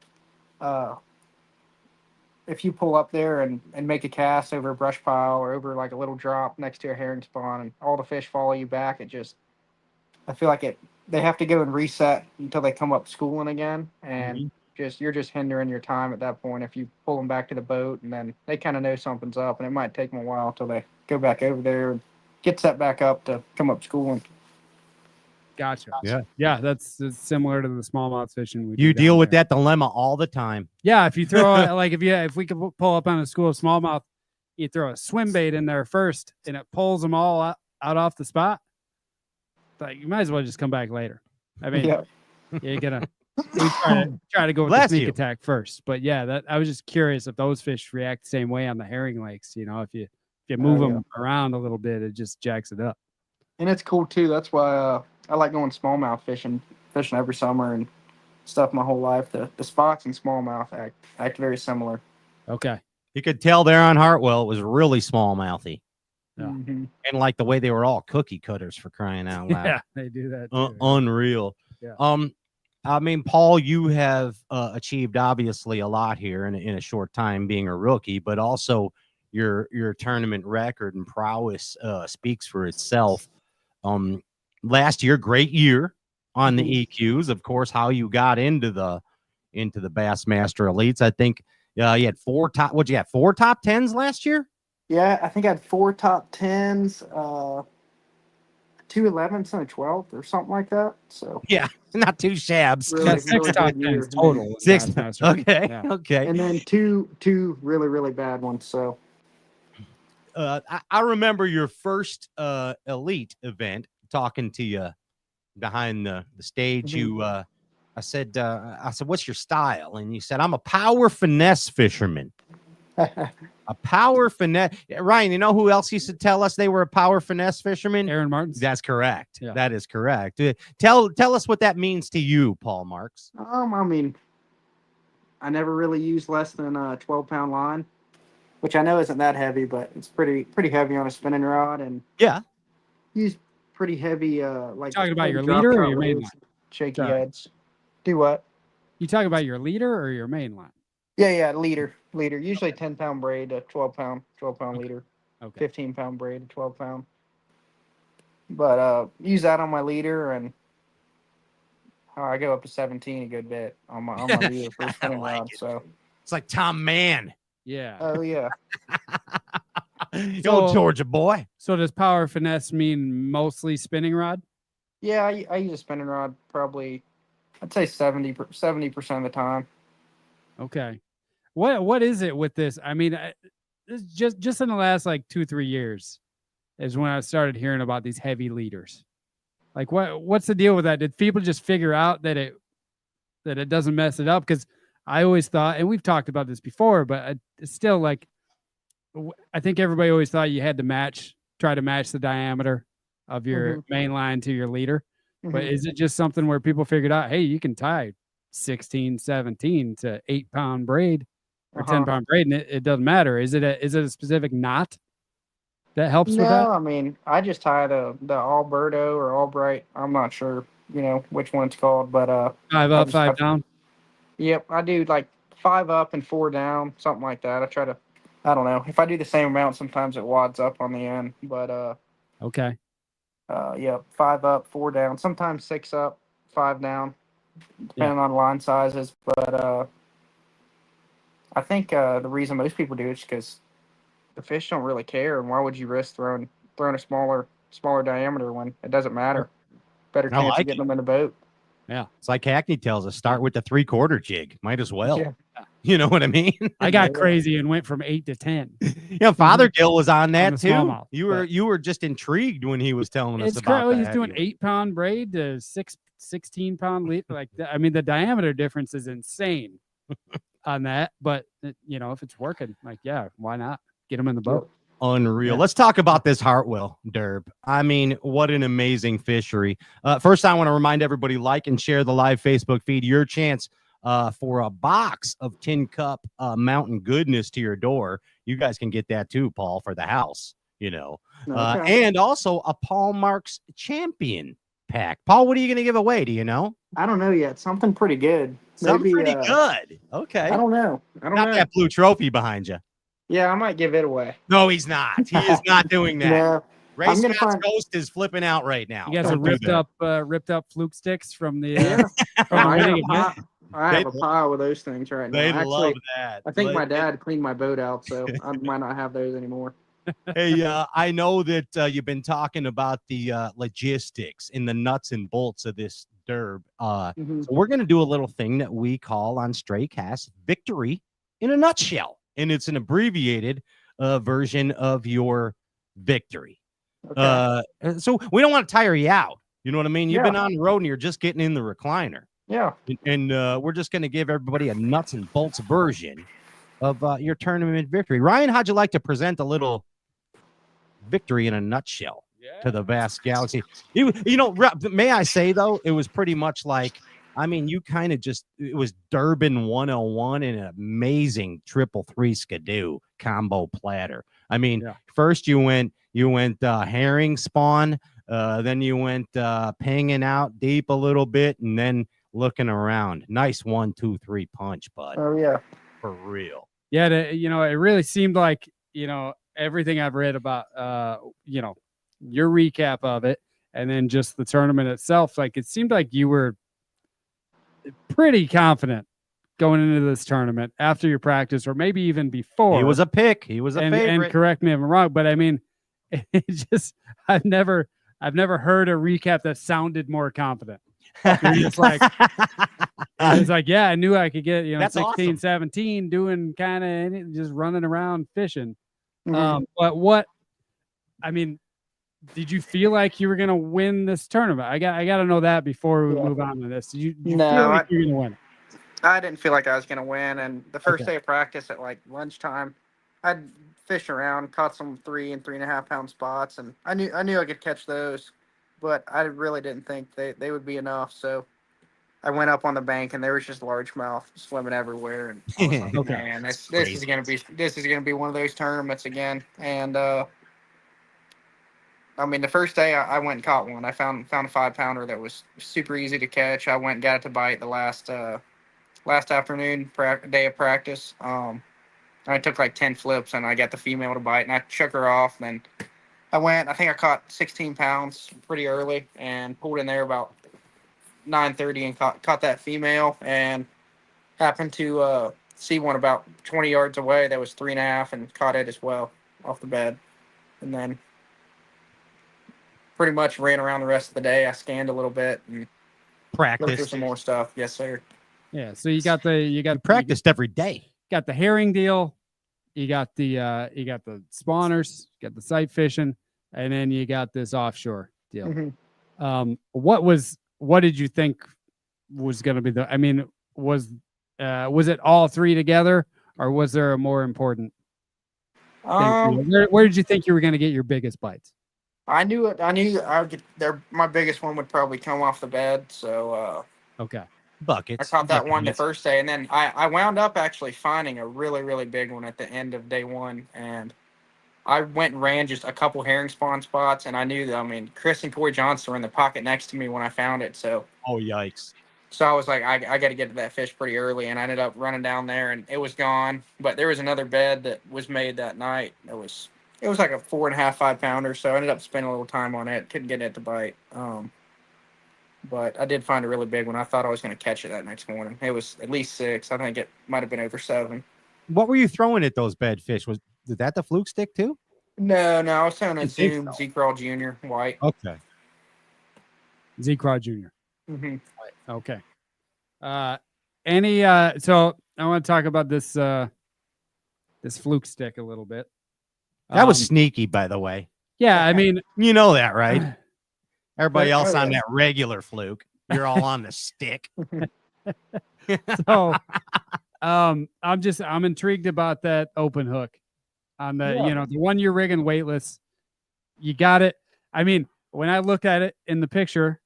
if you pull up there and make a cast over a brush pile or over like a little drop next to a herring spawn, and all the fish follow you back, I feel like they have to go and reset until they come up schooling again, and you're just hindering your time at that point if you pull them back to the boat, and then they kind of know something's up, and it might take them a while till they go back over there and get set back up to come up schooling. Gotcha. Yeah. That's similar to the smallmouth fishing. You deal with that dilemma all the time. Yeah, if you throw like if we could pull up on a school of smallmouth, you throw a swim bait in there first, and it pulls them all out off the spot. Like, you might as well just come back later. I mean, you're gonna try to go with the sneak attack first. But yeah, I was just curious if those fish react the same way on the herring lakes. If you move them around a little bit, it just jacks it up. And it's cool too. That's why I like going smallmouth fishing every summer and stuff my whole life. The spots and smallmouth act very similar. Okay. You could tell there on Hartwell it was really smallmouthy. Yeah. Mm-hmm. And like the way they were all cookie cutters, for crying out loud. Yeah, they do that too. Unreal. Yeah. I mean, Paul, you have achieved obviously a lot here in a short time being a rookie, but also your tournament record and prowess speaks for itself. Last year, great year on the EQs. Of course, how you got into the Bassmaster Elites. I think you had 4 top 10s last year? Yeah, I think I had 4 top 10s, 2 11s, and a 12th or something like that. So yeah, not too shabs. Really, 6 top 10s total. 6. Okay. Yeah. Okay. And then two really, really bad ones. So I remember your first elite event, talking to you behind the stage. Mm-hmm. I said, what's your style? And you said, I'm a power finesse fisherman. A power finesse. Ryan, you know who else used to tell us they were a power finesse fisherman? Aaron Martin. That's correct. Yeah. That is correct. Tell us what that means to you, Paul Marx. I mean, I never really used less than a 12-pound line, which I know isn't that heavy, but it's pretty heavy on a spinning rod, and yeah, use pretty heavy like. Talking about your drop leader or shot your main reels, line? shaky Sorry. heads. Do what? You talking about your leader or your main line? Yeah, leader. Usually 10-pound braid to 12-pound leader. Okay. 15-pound braid to 12-pound. But use that on my leader, and I go up to 17 a good bit on my leader for a spinning rod. So it's like Tom Mann. Yeah. Oh yeah. Old Georgia boy. So does power finesse mean mostly spinning rod? Yeah, I use a spinning rod probably. I'd say 70% of the time. Okay. What is it with this? I mean, just in the last like 2-3 years is when I started hearing about these heavy leaders. Like what's the deal with that? Did people just figure out that it doesn't mess it up? Because I always thought, and we've talked about this before, but it's still like, I think everybody always thought you had to try to match the diameter of your main line to your leader. But is it just something where people figured out, hey, you can tie 16, 17 to 8-pound braid or 10-pound braid, and it doesn't matter? Is it a specific knot that helps with that? No, I mean, I just tie the Alberto or Albright. I'm not sure, which one it's called, but 5 up, 5 down. Yep, I do like 5 up and 4 down, something like that. I try to, I don't know. If I do the same amount, sometimes it wads up on the end, but okay. Yep, 5 up, 4 down, sometimes 6 up, 5 down, depending on line sizes. But I think the reason most people do it is because the fish don't really care, and why would you risk throwing a smaller diameter when it doesn't matter? Better chance of getting them in the boat. Yeah, it's like Hackney tells us, start with the 3/4 jig. Might as well. Yeah. You know what I mean? I got crazy and went from 8 to 10. Yeah, Fothergill was on that the too. smallmouth, You were just intrigued when he was telling us It's about crazy. that. He's doing 8-pound braid to 16-pound lead. Like, I mean, the diameter difference is insane on that. But if it's working, like, yeah, why not get him in the boat? Unreal. Yeah. Let's talk about this Hartwell derb. I mean, what an amazing fishery. First, I want to remind everybody, like and share the live Facebook feed. Your chance for a box of Tin Cup mountain goodness to your door. You guys can get that too, Paul, for the house, and also a Paul Marx champion pack. Paul, what are you going to give away? Do you know? I don't know yet. Something pretty good. Something Maybe, pretty good. Okay. I don't know. Not that blue trophy behind you. Yeah, I might give it away. No, he's not. He is not doing that. No. Ray Scott's ghost is flipping out right now. You guys are ripped up fluke sticks from the. I have a pile of those things right now. They love that. I think my dad cleaned my boat out, so I might not have those anymore. Hey, I know that you've been talking about the logistics and the nuts and bolts of this derb. So we're going to do a little thing that we call on Straycast Victory in a Nutshell. And it's an abbreviated version of your victory. Okay. So we don't want to tire you out. You know what I mean? You've been on the road and you're just getting in the recliner. Yeah. And we're just going to give everybody a nuts and bolts version of your tournament victory. Ryan, how'd you like to present a little victory in a nutshell to the vast galaxy? May I say, though, it was pretty much like, you kind of it was Durbin 101 and an amazing 333 Skidoo combo platter. First you went herring spawn, then you went pinging out deep a little bit, and then looking around. Nice 1, 2, 3 punch, bud. Oh yeah, for real. Yeah, it really seemed like everything I've read about your recap of it, and then just the tournament itself. Like, it seemed like you were pretty confident going into this tournament after your practice, or maybe even before. He was a pick. He was a favorite. And correct me if I'm wrong, but I've never heard a recap that sounded more confident. You're just like, it's like, yeah, I knew I could get 16, awesome. 17 doing kind of just running around fishing. But did you feel like you were going to win this tournament? I got to know that before we move on to this. Did you feel like you were going to win? I didn't feel like I was going to win. And the first day of practice at like lunchtime, I'd fish around, caught some 3 and 3.5 pound spots, and I knew I could catch those, but I really didn't think they would be enough. So I went up on the bank, and there was just largemouth swimming everywhere, and I was like, Okay. man, this is gonna be one of those tournaments again. And I mean, the first day I went and caught one. I found a 5 pounder that was super easy to catch. I went and got it to bite the last afternoon day of practice. I took like 10 flips and I got the female to bite, and I shook her off. And then I think I caught 16 pounds pretty early and pulled in there about 9:30 and caught that female, and happened to see one about 20 yards away that was 3.5 and caught it as well off the bed. And then pretty much ran around the rest of the day. I scanned a little bit and looked through Practice. some more stuff. Yes, sir. Yeah. So you got Practiced every day. got the herring deal, you got the spawners, you got the sight fishing, and then you got this offshore deal. Mm-hmm. What did you think was going to be the? I mean, was it all three together, or was there a more important thing? Where did you think you were going to get your biggest bites? I knew I would get there. My biggest one would probably come off the bed. So okay. Buckets. I caught that one the first day, and then I wound up actually finding a really, really big one at the end of day one, and I went and ran just a couple herring spawn spots, and I knew that, I mean, Chris and Corey Johnson were in the pocket next to me when I found it, so. Oh, yikes. So I was like, I got to get to that fish pretty early, and I ended up running down there, and it was gone, but there was another bed that was made that night. It was like a 4.5, 5 pounder, so I ended up spending a little time on it, couldn't get it to bite. But I did find a really big one. I thought I was going to catch it that next morning. It was at least 6. I think it might have been over 7. What were you throwing at those bed fish? Was that the fluke stick too? No, I was throwing a Zoom Z-Crawl Jr. white. Okay. Z-Crawl Jr. Mm-hmm. Okay. So I want to talk about this this fluke stick a little bit. That was sneaky, by the way. Yeah, I mean, you know that, right? Everybody else on that regular fluke. You're all on the stick. So I'm intrigued about that open hook on the the one you're rigging weightless. You got it. I mean, when I look at it in the picture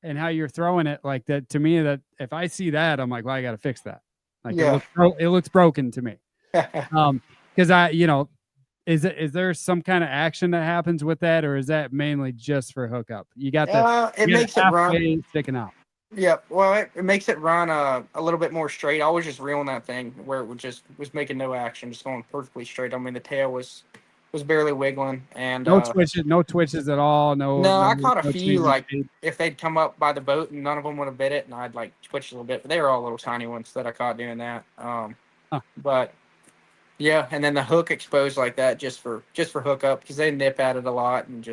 and how you're throwing it like that, to me, that if I see that, I'm like, well, I got to fix that. Like it looks broken to me. Because is there some kind of action that happens with that, or is that mainly just for hookup? You got it makes it run sticking out. Yep. Well, it makes it run a little bit more straight. I was just reeling that thing where it was making no action, just going perfectly straight. I mean, the tail was barely wiggling, and no twitches at all. No, I caught a few. Like if they'd come up by the boat and none of them would have bit it, and I'd like twitch a little bit. But they were all little tiny ones that I caught doing that. But yeah, and then the hook exposed like that just for hookup, because they nip at it a lot, and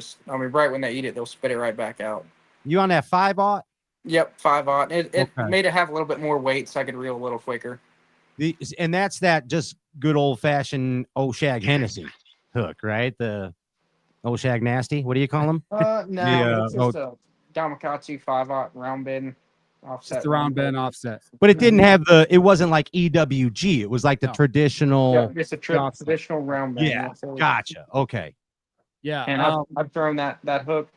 right when they eat it, they'll spit it right back out. You on that 5/0? Yep, 5/0. It made it have a little bit more weight, so I could reel a little quicker. And that's that just good old fashioned Oshag Hennessy hook, right? The Oshag Nasty. What do you call them? No, it's just a Damakatsu 5/0 round bin offset. Just a round bin offset. But it didn't have it wasn't like EWG. It was like the traditional. Yeah, it's a traditional round bin. Yeah, gotcha. Okay. Yeah, and I've thrown that hook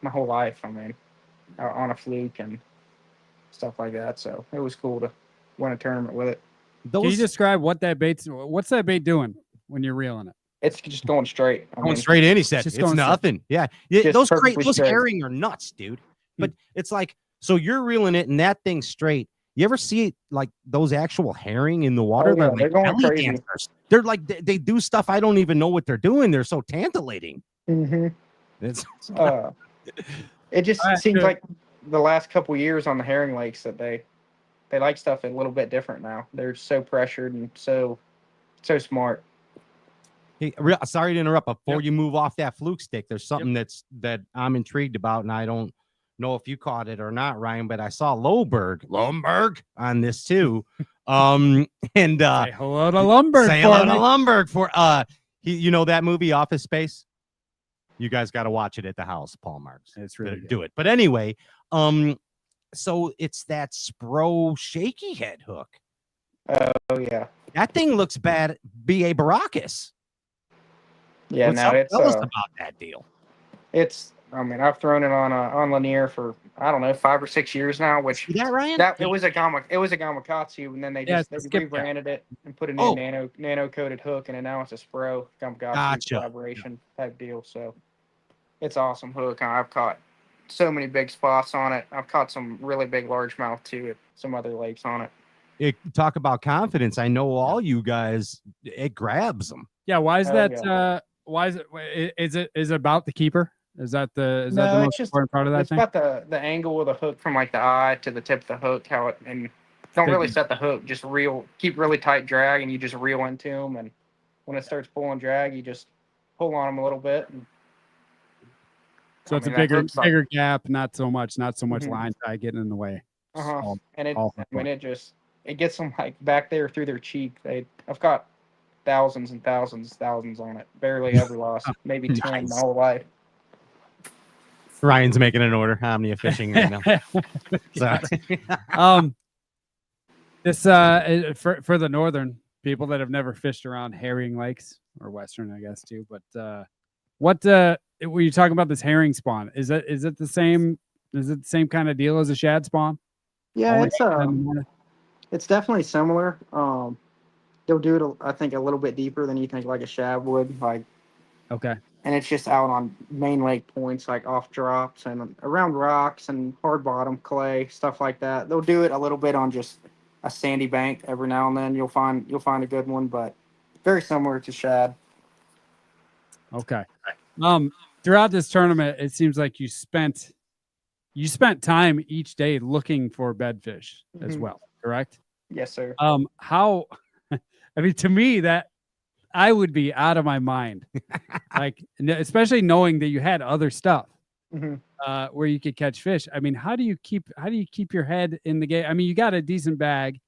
my whole life. I mean, on a fluke and stuff like that. So it was cool to win a tournament with it. Can you describe what's that bait doing when you're reeling it? It's just going straight. Going straight in, he said. It's nothing. Straight. Yeah. Those herring are nuts, dude. But it's like, so you're reeling it and that thing's straight. You ever see like those actual herring in the water? Oh, yeah, they're going crazy. Dancers. They're like, they do stuff I don't even know what they're doing. They're so tantalating. Mm-hmm. It just seems like the last couple years on the herring lakes that they like stuff a little bit different now. They're so pressured and so smart. Hey, sorry to interrupt. Before you move off that fluke stick, there's something that I'm intrigued about, and I don't know if you caught it or not, Ryan, but I saw Loberg on this too. And say hello to Loberg. Say hello to Loberg for you know that movie Office Space? You guys got to watch it at the house, Paul Marx. It's really do it. But anyway, so it's that Spro shaky head hook. Oh yeah. That thing looks bad. B.A. Baracus. Yeah, Tell us about that deal. I mean, I've thrown it on Lanier for, I don't know, 5 or 6 years now. Which that Ryan? It was a Gamakatsu, and then they rebranded it and put a new nano coated hook, and now it's a Spro Gamakatsu collaboration type deal. So it's awesome hook. I've caught so many big spots on it. I've caught some really big largemouth too at some other lakes on it. Talk about confidence. I know all you guys. It grabs them. Yeah. Why is that? Yeah. Why is it? Is it about the keeper? Is that the most important part of that thing? It's about the angle of the hook from like the eye to the tip of the hook. And don't really set the hook. Just keep really tight drag, and you just reel into them. And when it starts pulling drag, you just pull on them a little bit. So it's a bigger gap, not so much line tie getting in the way. And it gets them like back there through their cheek. I've got thousands and thousands on it. Barely ever lost. Maybe 10 my whole life. Ryan's making an order. Omnia fishing right now. This for the northern people that have never fished around herring lakes, or western, I guess too. But what were you talking about? This herring spawn? Is it the same? Is it the same kind of deal as a shad spawn? Yeah, it's definitely similar. They'll do it, I think, a little bit deeper than you think like a shad would. Like, okay. And it's just out on main lake points, like off drops and around rocks and hard bottom clay, stuff like that. They'll do it a little bit on just a sandy bank every now and then. You'll find a good one, but very similar to shad. Okay. Throughout this tournament, it seems like you spent time each day looking for bedfish as well, correct? Yes, sir. How? I mean, to me, that I would be out of my mind, like especially knowing that you had other stuff where you could catch fish. I mean, how do you keep your head in the game? I mean, you got a decent bag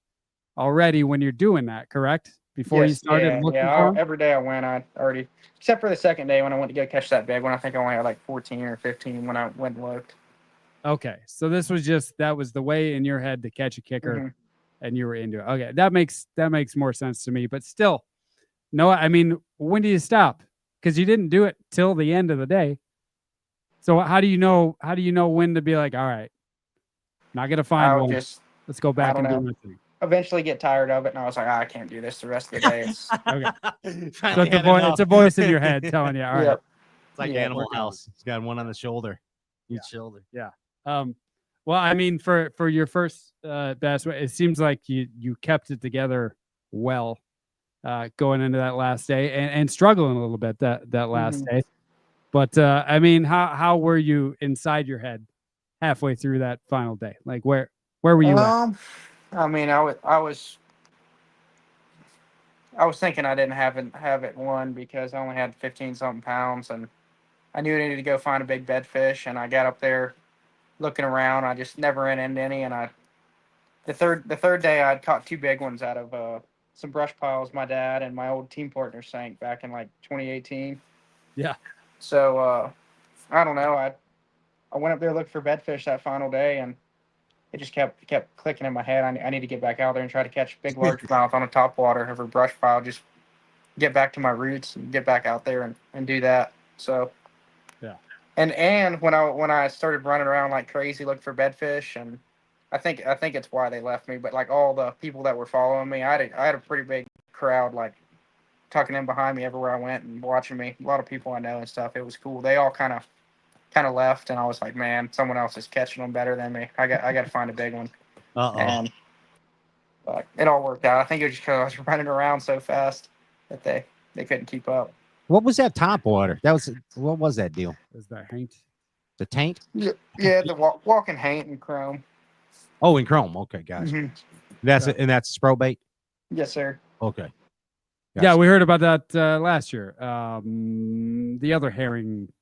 already when you're doing that, correct? Before you started looking for them? Every day I went, I already, except for the second day when I went to go catch that big one. I think I only had like 14 or 15 when I went and looked. Okay, so this was that was the way in your head to catch a kicker, and you were into it. Okay, that makes more sense to me. But still, no, I mean, when do you stop? Because you didn't do it till the end of the day. So how do you know when to be like, all right, not gonna find one. Let's go back and do my thing. Eventually get tired of it, and I was like, I can't do this the rest of the day. Okay. So it's a voice in your head telling you, all right. It's like Animal House. It's got one on the shoulder, each shoulder. Yeah. Well, I mean, for your first bass, it seems like you kept it together well, going into that last day and struggling a little bit that last day. But I mean, how were you inside your head halfway through that final day? Like where were you at? I mean, I was thinking I didn't have it won because I only had 15 something pounds, and I knew I needed to go find a big bed fish. And I got up there looking around. I just never ran into any. And the third day I'd caught 2 big ones out of some brush piles my dad and my old team partner sank back in like 2018. Yeah. So I don't know. I went up there looking for bedfish that final day, and it just kept clicking in my head. I need to get back out there and try to catch big largemouth on a topwater over brush pile. Just get back to my roots and get back out there and do that. So yeah. And when I started running around like crazy looking for bedfish, and I think it's why they left me. But like all the people that were following me, I had a pretty big crowd like tucking in behind me everywhere I went and watching me. A lot of people I know and stuff. It was cool. They all kind of left, and I was like, man, someone else is catching them better than me. I got to find a big one. And but it all worked out. I think it was just because I was running around so fast that they couldn't keep up. What was that top water? What was that deal? Was that haint? The taint? Yeah, the walking haint and chrome. Oh, in chrome. Okay, gotcha. That's Spro bait? Yes, sir. Okay. Gotcha. Yeah, we heard about that last year. The other herring.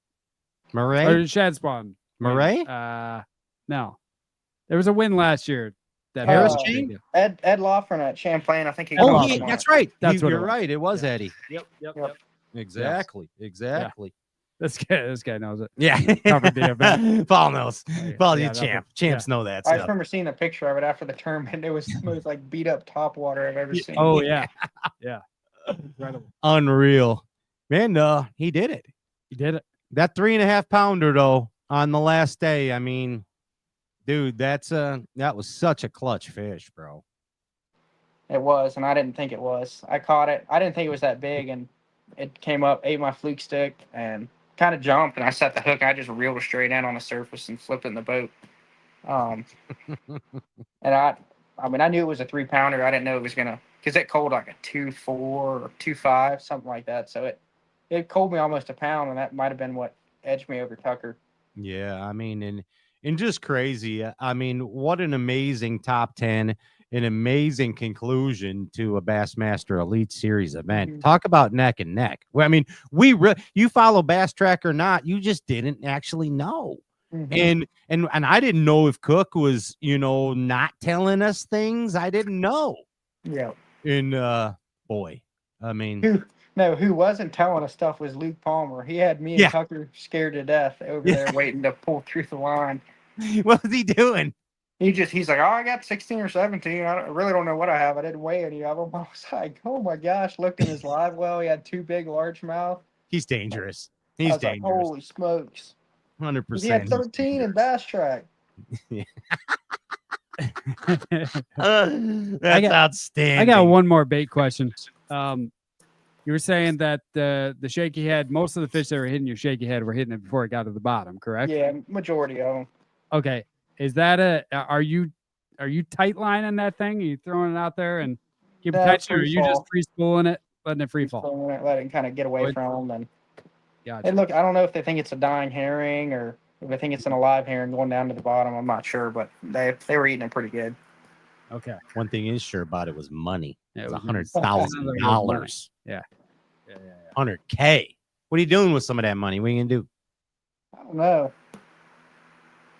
Murray? Or shad spawn. Murray? No. There was a win last year. That Harris chain? Ed Loughran at Champlain. I think he. That's right. That's you're right. It was Eddie. Yep. Exactly. Yeah. This guy knows it. Yeah. Covered the event. Paul knows. Paul, Yeah, you champs know that I stuff. remember seeing a picture of it after the tournament. It was the most like beat up top water I've ever seen. Oh yeah. Yeah. Incredible. Unreal. Man, he did it. He did it. That 3.5 pounder though on the last day. I mean, dude, that was such a clutch fish, bro. It was, and I didn't think it was. I caught it. I didn't think it was that big, and it came up, ate my fluke stick, and kind of jumped. And I set the hook. And I just reeled it straight in on the surface and flipped it in the boat. And I mean, I knew it was a 3-pounder. I didn't know it was gonna, because it cold like a 2.4 or 2.5, something like that. So it cold me almost a pound, and that might have been what edged me over Tucker. Yeah, I mean, and just crazy. I mean, what an amazing top 10. An amazing conclusion to a Bassmaster Elite Series event. Mm-hmm. Talk about neck and neck. Well, I mean, you follow Bass Track or not, you just didn't actually know. Mm-hmm. And I didn't know if Cook was, not telling us things. I didn't know. Yeah. And boy, I mean, who wasn't telling us stuff was Luke Palmer. He had me and Tucker scared to death over there waiting to pull through the line. What was he doing? He's like, oh, I got 16 or 17. I really don't know what I have. I didn't weigh any of them. I was like, oh my gosh, looked in his live well. He had 2 big largemouth. He's dangerous. He's dangerous. Like, holy smokes. 100%. He had 13 in Bass Track. That's outstanding. I got one more bait question. You were saying that the shaky head, most of the fish that were hitting your shaky head were hitting it before it got to the bottom, correct? Yeah, majority of them. Okay. Is that are you tight lining that thing? Are you throwing it out there and keeping tight, or are you just free spooling it, letting it free fall? Let it kind of get away from them. And gotcha. And look, I don't know if they think it's a dying herring or if they think it's an alive herring going down to the bottom. I'm not sure, but they were eating it pretty good. Okay. One thing is sure about it was money. Yeah, it was $100,000. Yeah. 100K. What are you doing with some of that money? What are you gonna do? I don't know.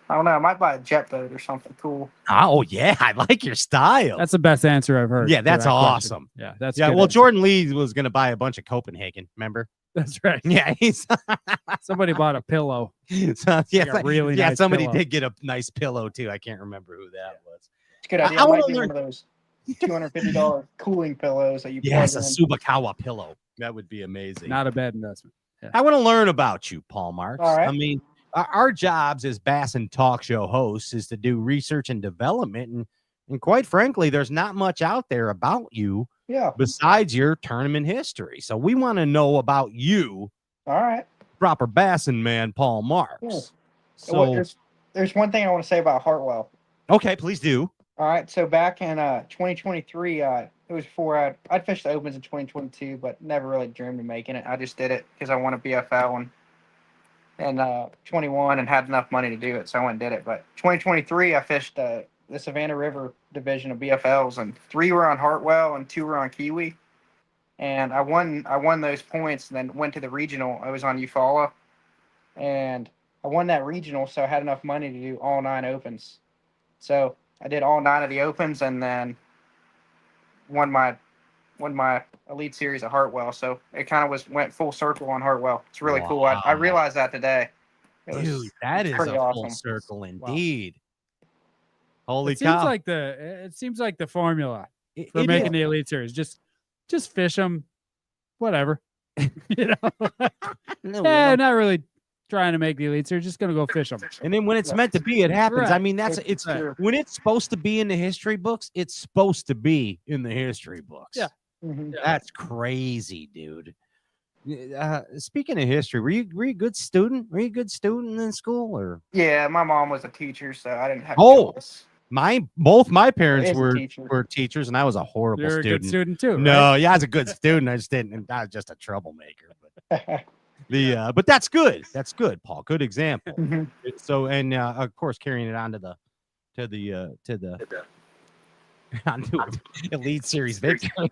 I might buy a jet boat or something cool. Oh yeah, I like your style. That's the best answer I've heard. Yeah, that's awesome. Yeah, that's well. Answer. Jordan Lee was going to buy a bunch of Copenhagen. Remember? That's right. Yeah, somebody bought a pillow. So, yeah, like a really nice somebody pillow. did get a nice pillow too. I can't remember who that was. It's a good idea. I might be one of those $250 cooling pillows that you. Yes, a Subakawa pillow. That would be amazing. Not a bad investment. Yeah. I want to learn about you, Paul Marx. All right. I mean, our jobs as Bass and Talk Show hosts is to do research and development, and quite frankly, there's not much out there about you. Yeah. Besides your tournament history, so we want to know about you. All right. Proper bassin' man, Paul Marx. Cool. So well, there's one thing I want to say about Hartwell. Okay, please do. All right. So back in 2023, it was before I'd fished the Opens in 2022, but never really dreamed of making it. I just did it because I won a BFL and 21 and had enough money to do it, so I went and did it. But 2023, I fished the Savannah River division of BFLs, and 3 were on Hartwell and 2 were on Kiwi. And I won those points, and then went to the regional. I was on Eufaula, and I won that regional, so I had enough money to do all 9 Opens. So I did all 9 of the Opens, and then won my Elite Series at Hartwell. So it kind of went full circle on Hartwell. It's really cool. I realized that today. Dude, that is a full circle indeed. Wow. Holy cow! It seems like the formula for making the Elite Series. Just fish them, whatever. Not really trying to make the Elite Series. Just gonna go fish them. And then when it's meant to be, it happens. Right. I mean, when it's supposed to be in the history books, it's supposed to be in the history books. Yeah. Mm-hmm. That's crazy, dude. Speaking of history, were you a good student? Were you a good student in school, or? Yeah, my mom was a teacher, so I didn't have. Choice. Both my parents were teachers, and I was a horrible student. You're a good student too. No, right? Yeah, I was a good student. I was just a troublemaker. But but that's good. That's good, Paul. Good example. Mm-hmm. So, and of course, carrying it on to the onto Elite Series victory.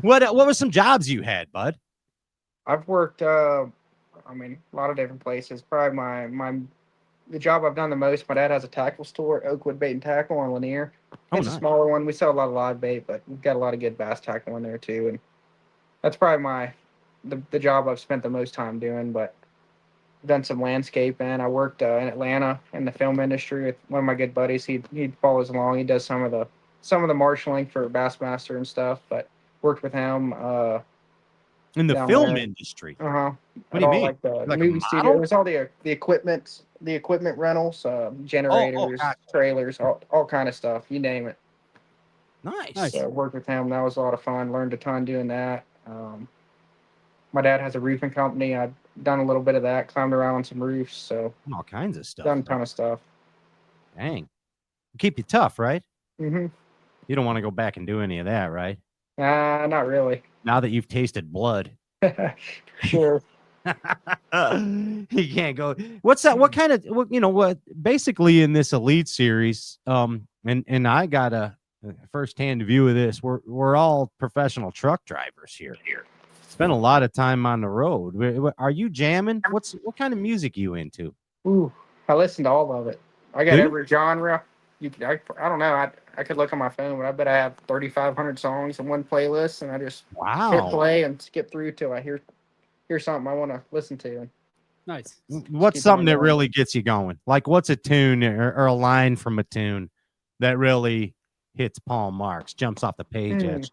What were some jobs you had, bud? I've worked, a lot of different places. Probably the job I've done the most. My dad has a tackle store, Oakwood Bait and Tackle on Lanier. It's a smaller one. We sell a lot of live bait, but we've got a lot of good bass tackle in there too. And that's probably the job I've spent the most time doing. But done some landscaping. I worked in Atlanta in the film industry with one of my good buddies. He follows along. He does some of the marshaling for Bassmaster and stuff. But worked with him in the down film there. industry. What do you mean? Like the Like a movie studio. model? It was all the equipment rentals, generators, gotcha. trailers, all kind of stuff. You name it. Nice. So worked with him. That was a lot of fun. Learned a ton doing that. My dad has a roofing company. I've done a little bit of that. Climbed around on some roofs. So all kinds of stuff. Done a ton of stuff. Dang. Keep you tough, right? Mm-hmm. You don't want to go back and do any of that, right? Not really. Now that you've tasted blood. Sure. You can't go. What's that? What kind of, what basically in this Elite series, and I got a first-hand view of this. We're all professional truck drivers here. Spend a lot of time on the road. Are you jamming? What kind of music are you into? Ooh, I listen to all of it. I got every genre. I don't know. I could look on my phone, but I bet I have 3,500 songs in one playlist, and I just hit play and skip through till I hear something I want to listen to. Nice. What's something that really gets you going? Like, what's a tune or a line from a tune that really hits Paul Marx, jumps off the page edge?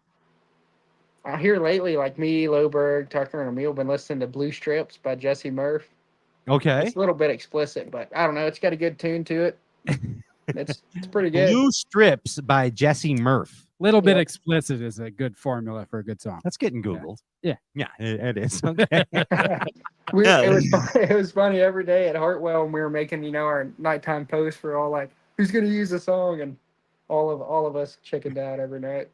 I hear lately, like me, Loberg, Tucker, and Emil been listening to Blue Strips by Jesse Murph. Okay. It's a little bit explicit, but I don't know. It's got a good tune to it. It's pretty good. Blue Strips by Jesse Murph. Little bit explicit is a good formula for a good song. That's getting Googled. Yeah, it is. Okay. It was funny every day at Hartwell when we were making, our nighttime post for all like, who's going to use the song, and all of us chickened out every night.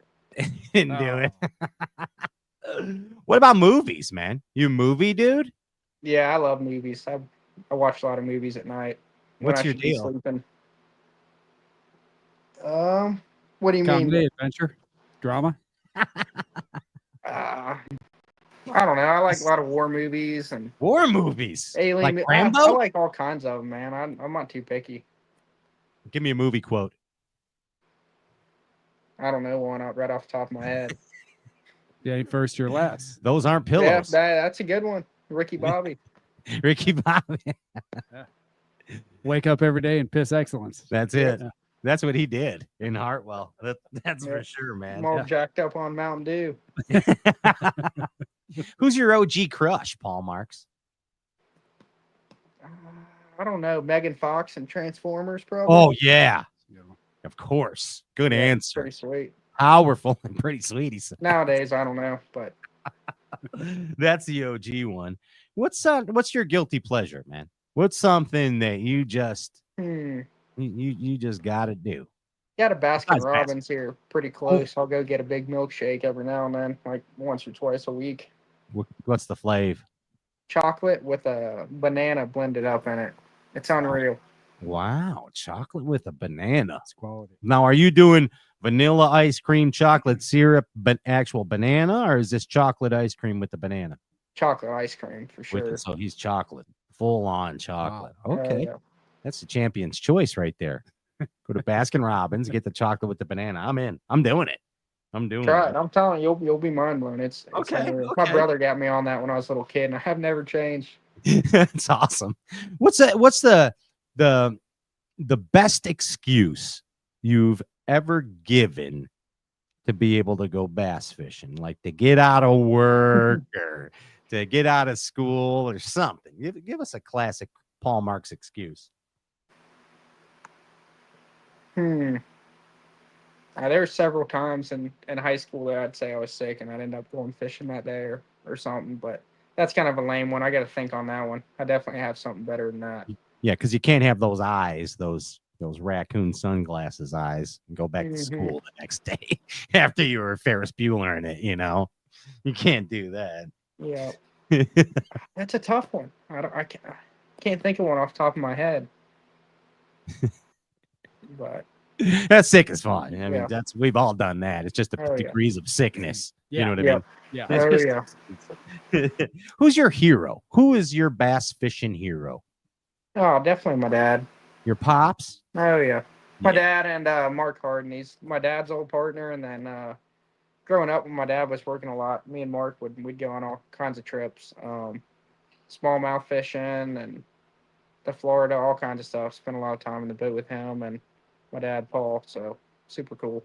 Didn't do it. What about movies, man? You a movie dude? Yeah, I love movies. I watch a lot of movies at night. What's your deal? Sleeping. What do you Comedy, mean? adventure, drama? I don't know. I like a lot of war movies and Alien, like Rambo. I like all kinds of them, man. I'm not too picky. Give me a movie quote. I don't know one right off the top of my head. You ain't first, you're last. Those aren't pillows. Yeah, that's a good one. Ricky Bobby. Ricky Bobby. Wake up every day and piss excellence. That's it. Yeah. That's what he did in Hartwell. That's for sure, man. I'm all jacked up on Mountain Dew. Who's your OG crush, Paul Marx? I don't know. Megan Fox and Transformers, probably. Oh, yeah. Of course. Good answer. Pretty sweet. Powerful and pretty sweet, he said. Nowadays, I don't know, but that's the OG one. What's your guilty pleasure, man? What's something that you just you just gotta do? Got a Baskin Robbins here pretty close. I'll go get a big milkshake every now and then, like once or twice a week. What's the flavor? Chocolate with a banana blended up in it. It's unreal. Wow, chocolate with a banana. That's quality. Now, are you doing vanilla ice cream, chocolate syrup, but actual banana, or is this chocolate ice cream with the banana? Chocolate ice cream for sure. So he's chocolate, full on chocolate. Wow. Okay, that's the champion's choice right there. Go to Baskin Robbins, get the chocolate with the banana. I'm in. I'm doing it. Try it. I'm telling you, you'll be mind blown. It's okay. My brother got me on that when I was a little kid, and I have never changed. That's awesome. What's the best excuse you've ever given to be able to go bass fishing, like to get out of work or to get out of school or something? Give us a classic Paul Marx excuse. There were several times in high school that I'd say I was sick and I'd end up going fishing that day or something, but that's kind of a lame one. I got to think on that one. I definitely have something better than that. Yeah, because you can't have those eyes, those raccoon sunglasses eyes, and go back to school the next day after you were Ferris Bueller in it. You can't do that. Yeah, that's a tough one. I can't think of one off the top of my head. But that's sick as fun. I mean, we've all done that. It's just the degrees of sickness. Yeah. You know what I mean? Yeah. Who's your hero? Who is your bass fishing hero? Oh, definitely my dad. Your pops? Oh yeah, my dad and Mark Harden. He's my dad's old partner, and then growing up when my dad was working a lot, me and Mark we'd go on all kinds of trips. smallmouth fishing and the Florida, all kinds of stuff. Spent a lot of time in the boat with him and my dad, Paul. So super cool.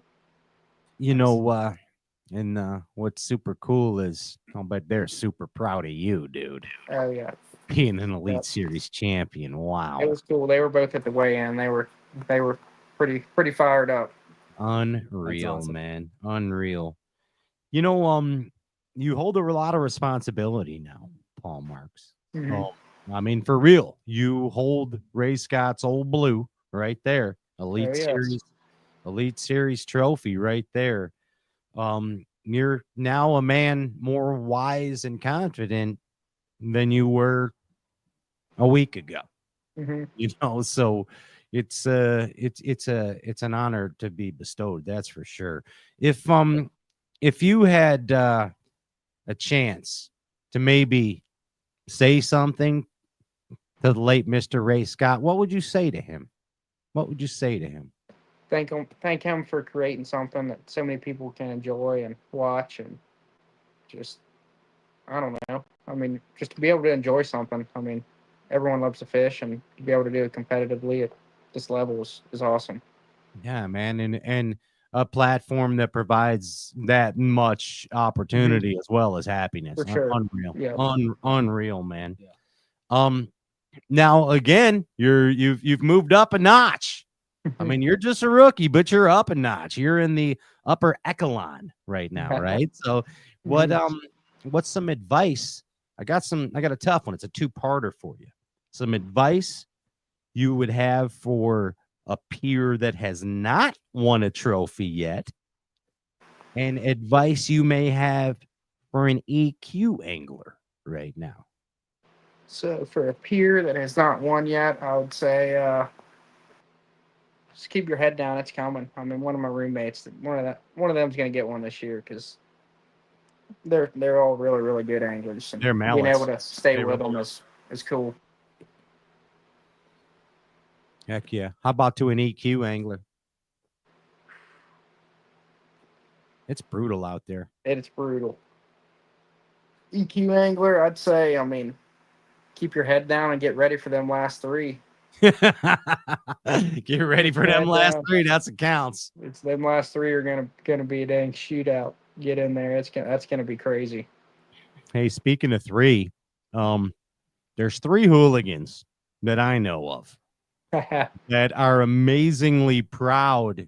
And what's super cool is I'll bet they're super proud of you, dude. Oh yeah, being an Elite Series champion. Wow, it was cool. They were both at the weigh-in. They were pretty fired up. Unreal, awesome. man. Unreal. You hold a lot of responsibility now, Paul Marx. I mean, for real, you hold Ray Scott's Old Blue right there, Elite Series trophy right there. You're now a man more wise and confident than you were a week ago. So it's an honor to be bestowed, that's for sure. If you had a chance to maybe say something to the late Mr. Ray Scott, what would you say to him? Thank him for creating something that so many people can enjoy and watch, and just, I don't know. I mean, just to be able to enjoy something. I mean, everyone loves to fish, and to be able to do it competitively at this level is awesome. Yeah, man, and a platform that provides that much opportunity as well as happiness. For sure. Unreal. Yeah. Unreal, man. Yeah. Now again, you've moved up a notch. I mean, you're just a rookie, but you're up a notch. You're in the upper echelon right now, right? So what's some advice? I got a tough one. It's a two-parter for you. Some advice you would have for a peer that has not won a trophy yet, and advice you may have for an EQ angler right now. So for a peer that has not won yet, I would say just keep your head down. It's coming. I mean, one of my roommates, one of them's going to get one this year because they're all really, really good anglers. And they're malice. Being able to stay with them is cool. Heck yeah. How about to an EQ angler? It's brutal out there. It's brutal. EQ angler, I'd say, I mean, keep your head down and get ready for them last three. Get ready for them last three. That's what counts. It's them last three are gonna be a dang shootout. Get in there. That's gonna be crazy. Hey, speaking of three, there's three hooligans that I know of that are amazingly proud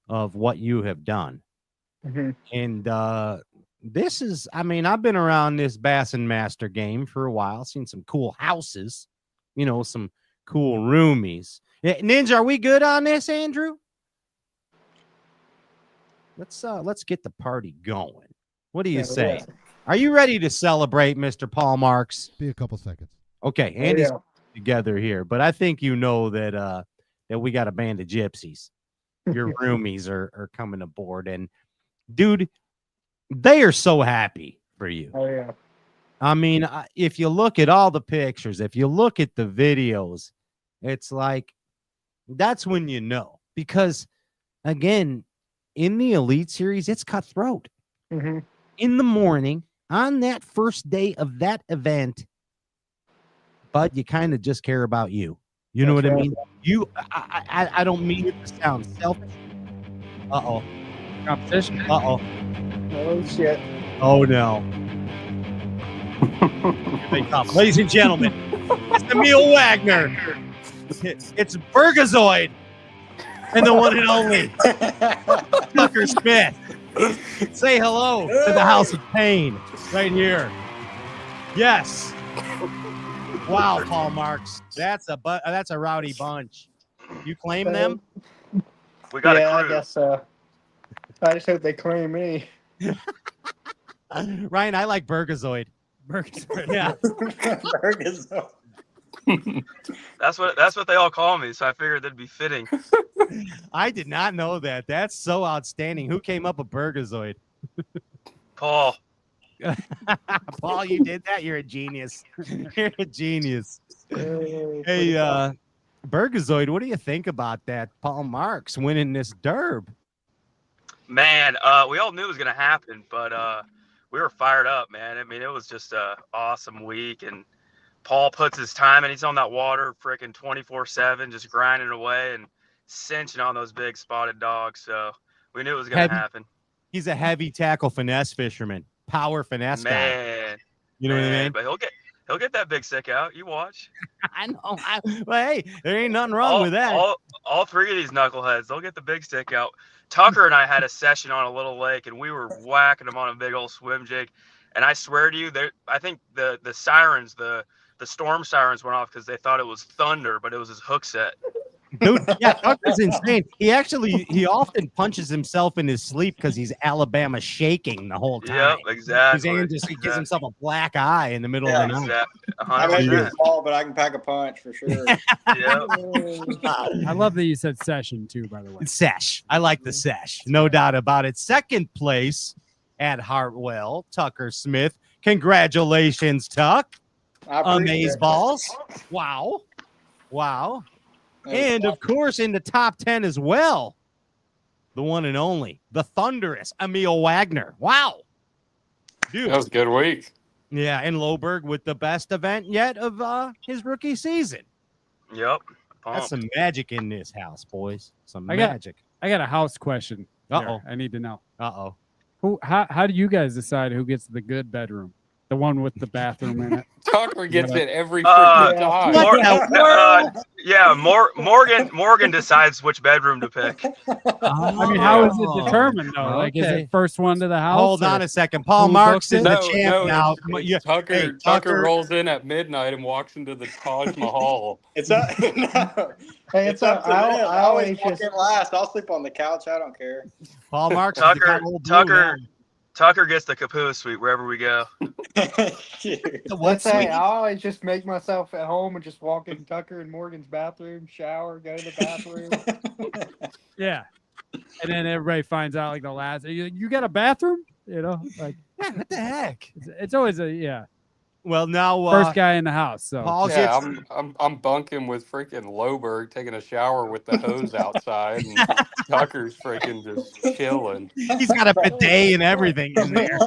of what you have done. And this is, I mean, I've been around this Bassmaster game for a while, seen some cool houses, some cool roomies. Ninja, are we good on this, Andrew? Let's get the party going. What do you say? Yeah. Are you ready to celebrate, Mr. Paul Marx? Be a couple seconds. Okay, Andy's together here, but I think you know that we got a band of gypsies. Your roomies are coming aboard, and dude, they are so happy for you. Oh yeah. I mean, if you look at all the pictures, if you look at the videos, it's like, that's when you know. Because, again, in the Elite Series, it's cutthroat. In the morning, on that first day of that event, bud, you kind of just care about you. You know what I mean? I don't mean it to sound selfish. Uh-oh. Competition. Uh-oh. Oh, shit. Oh, no. Here they come. Ladies and gentlemen, it's Emil Wagner. It's Burgazoid and the one and only Tucker Smith. Say hello to the House of Pain right here. Yes. Wow, Paul Marx. That's a rowdy bunch. You claim them? We got a crew. I guess so. I just hope they claim me. Ryan, I like Burgazoid. Yeah. Burgazoid. That's what they all call me, so I figured that'd be fitting. I did not know that. That's so outstanding. Who came up with Burgazoid? Paul. Paul, you did that? You're a genius. You're a genius. Hey, Burgazoid, what do you think about that? Paul Marx winning this derb. Man, we all knew it was gonna happen, but we were fired up, man. I mean, it was just an awesome week, and Paul puts his time and he's on that water freaking 24/7, just grinding away and cinching on those big spotted dogs. So we knew it was going to happen. He's a heavy tackle finesse fisherman, power finesse guy. You know what I mean? But he'll get that big stick out. You watch. I know. Well, hey, there ain't nothing wrong with that. All three of these knuckleheads, they'll get the big stick out. Tucker and I had a session on a little lake, and we were whacking them on a big old swim jig. And I swear to you, I think the sirens, the storm sirens went off because they thought it was thunder, but it was his hook set. Dude, yeah, Tucker's insane. He often punches himself in his sleep because he's Alabama shaking the whole time. Yep, exactly. He gives himself a black eye in the middle of the night. Exactly. I may be small, but I can pack a punch for sure. I love that you said session too, by the way. Sesh. I like the sesh. No doubt about it. Second place at Hartwell, Tucker Smith. Congratulations, Tuck. Amazeballs. Wow. And, of course, in the top 10 as well, the one and only, the thunderous Emil Wagner. Wow. Dude. That was a good week. Yeah, and Loberg with the best event yet of his rookie season. Yep. That's some magic in this house, boys. Some magic. I got a house question. Uh-oh. I need to know. Uh-oh. How do you guys decide who gets the good bedroom? The one with the bathroom in it. Tucker gets it every freaking time. Morgan decides which bedroom to pick. I mean, how is it determined though? Like, is it first one to the house? Hold on a second. Paul Marx is the champ now. Tucker rolls in at midnight and walks into the Taj Mahal. It's up. Hey, it's up to them. I always walk in last. I'll sleep on the couch. I don't care. Paul Marx. Tucker gets the Capusa suite wherever we go. I always just make myself at home and just walk in Tucker and Morgan's bathroom, shower, go to the bathroom. Yeah. And then everybody finds out like the last, you got a bathroom? You know, like, yeah, what the heck? It's always a, Well, now first guy in the house. So Paul I'm bunking with freaking Loberg, taking a shower with the hose outside, and Tucker's freaking just chilling. He's got a bidet and everything in there.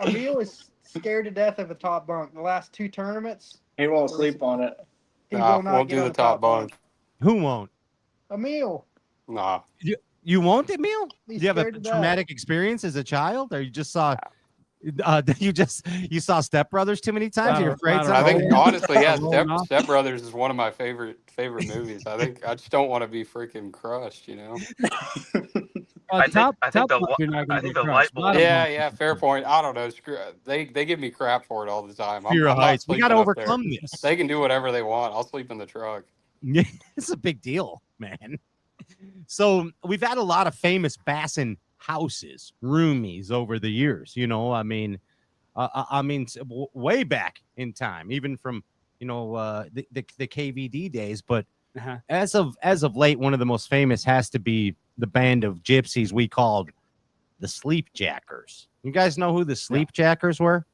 Emil is scared to death of a top bunk. The last 2 tournaments, he won't sleep on it. He will not won't do the top bunk. Who won't? Emil. Nah. You won't, Emil? Do you have a scared traumatic experience as a child, or you just saw? You saw Step Brothers too many times? You're afraid? I think honestly, Step Brothers is one of my favorite movies. I think I just don't want to be freaking crushed, you know. I think the light bulb. Yeah, fair point. I don't know. They give me crap for it all the time. We got to overcome this. They can do whatever they want. I'll sleep in the truck. Yeah, it's a big deal, man. So we've had a lot of famous bassin houses, roomies over the years, you know. I mean, way back in time, even from the KVD days. But as of late, one of the most famous has to be the band of gypsies we called the Sleepjackers. You guys know who the Sleepjackers were?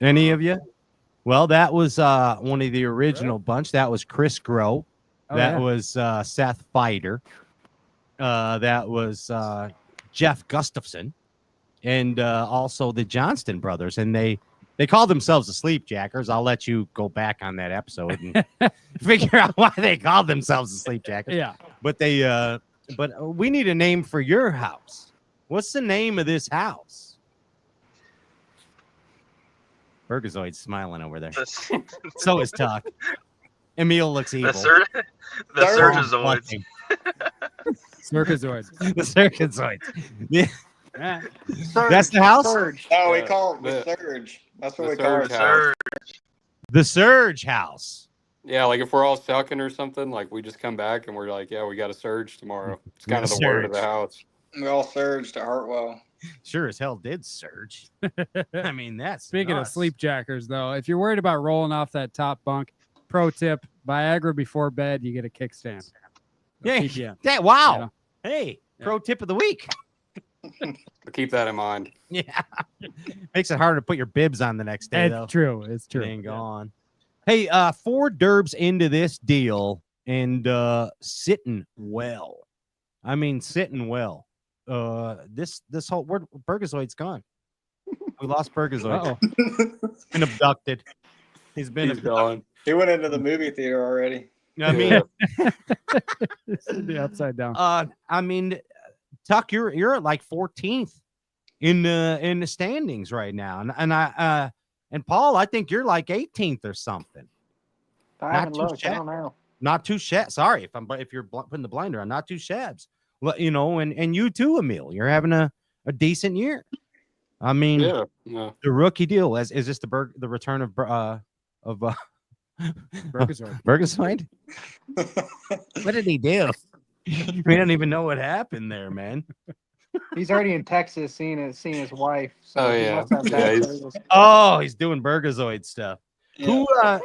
Any of you? Well, that was one of the original bunch. That was Chris Grow. That was Seth Fighter. That was Jeff Gustafson, and also the Johnston brothers. And they called themselves the Sleepjackers. I'll let you go back on that episode and figure out why they called themselves the Sleepjackers. Yeah. But we need a name for your house. What's the name of this house? Burgazoid's smiling over there. So is Tuck. Emil looks evil. The Surgazoids. Circusoids. The Circusoids. Yeah. That's the house? Surge. No, we call it the Surge. That's what we call it. Surge. The Surge house. Yeah, like if we're all sucking or something, like we just come back and we're like, yeah, we got a surge tomorrow. It's kind of the word of the house. We all surged to Hartwell. Sure as hell did surge. I mean, that's Speaking of Sleepjackers, though, if you're worried about rolling off that top bunk, pro tip, Viagra before bed, you get a kickstand. Yeah. Wow. You know? Hey, pro tip of the week. Keep that in mind. Yeah. Makes it harder to put your bibs on the next day, though. It's true. It's true. Ain't gone. Hey, 4 derbs into this deal and sitting well. I mean, sitting well. This whole Burgazoid's gone. We lost Burgazoid. Been abducted. He's gone. He went into the movie theater already. I mean, the upside down. I mean, Tuck, you're at like 14th in the standings right now, and Paul, I think you're like 18th or something. I haven't looked. I don't know. Not too shabs. Sorry if you're putting the blinder on. Not too shabs. You know, and you too, Emil. You're having a decent year. I mean, the rookie deal. Is this the return of Burgazoid? Burgazoid? What did he do? We don't even know what happened there, man. He's already in Texas seeing his wife. So Oh, he yeah. must have Yeah, He's doing Burgazoid stuff. Yeah.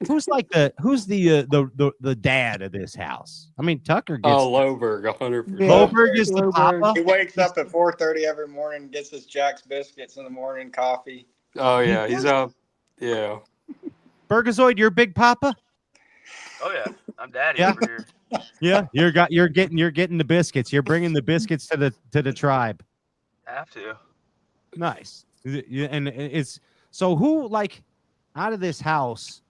Who's like the dad of this house? I mean, Tucker gets Loberg, 100%. Loberg is the papa. He wakes up at 4:30 every morning, gets his Jack's biscuits in the morning, coffee. Oh yeah, he's up. Yeah. Burgazoid, you're big papa. Oh yeah, I'm daddy Yeah. over here. Yeah, you're getting the biscuits. You're bringing the biscuits to the tribe. Have to. Nice. And it's so who, like, out of this house.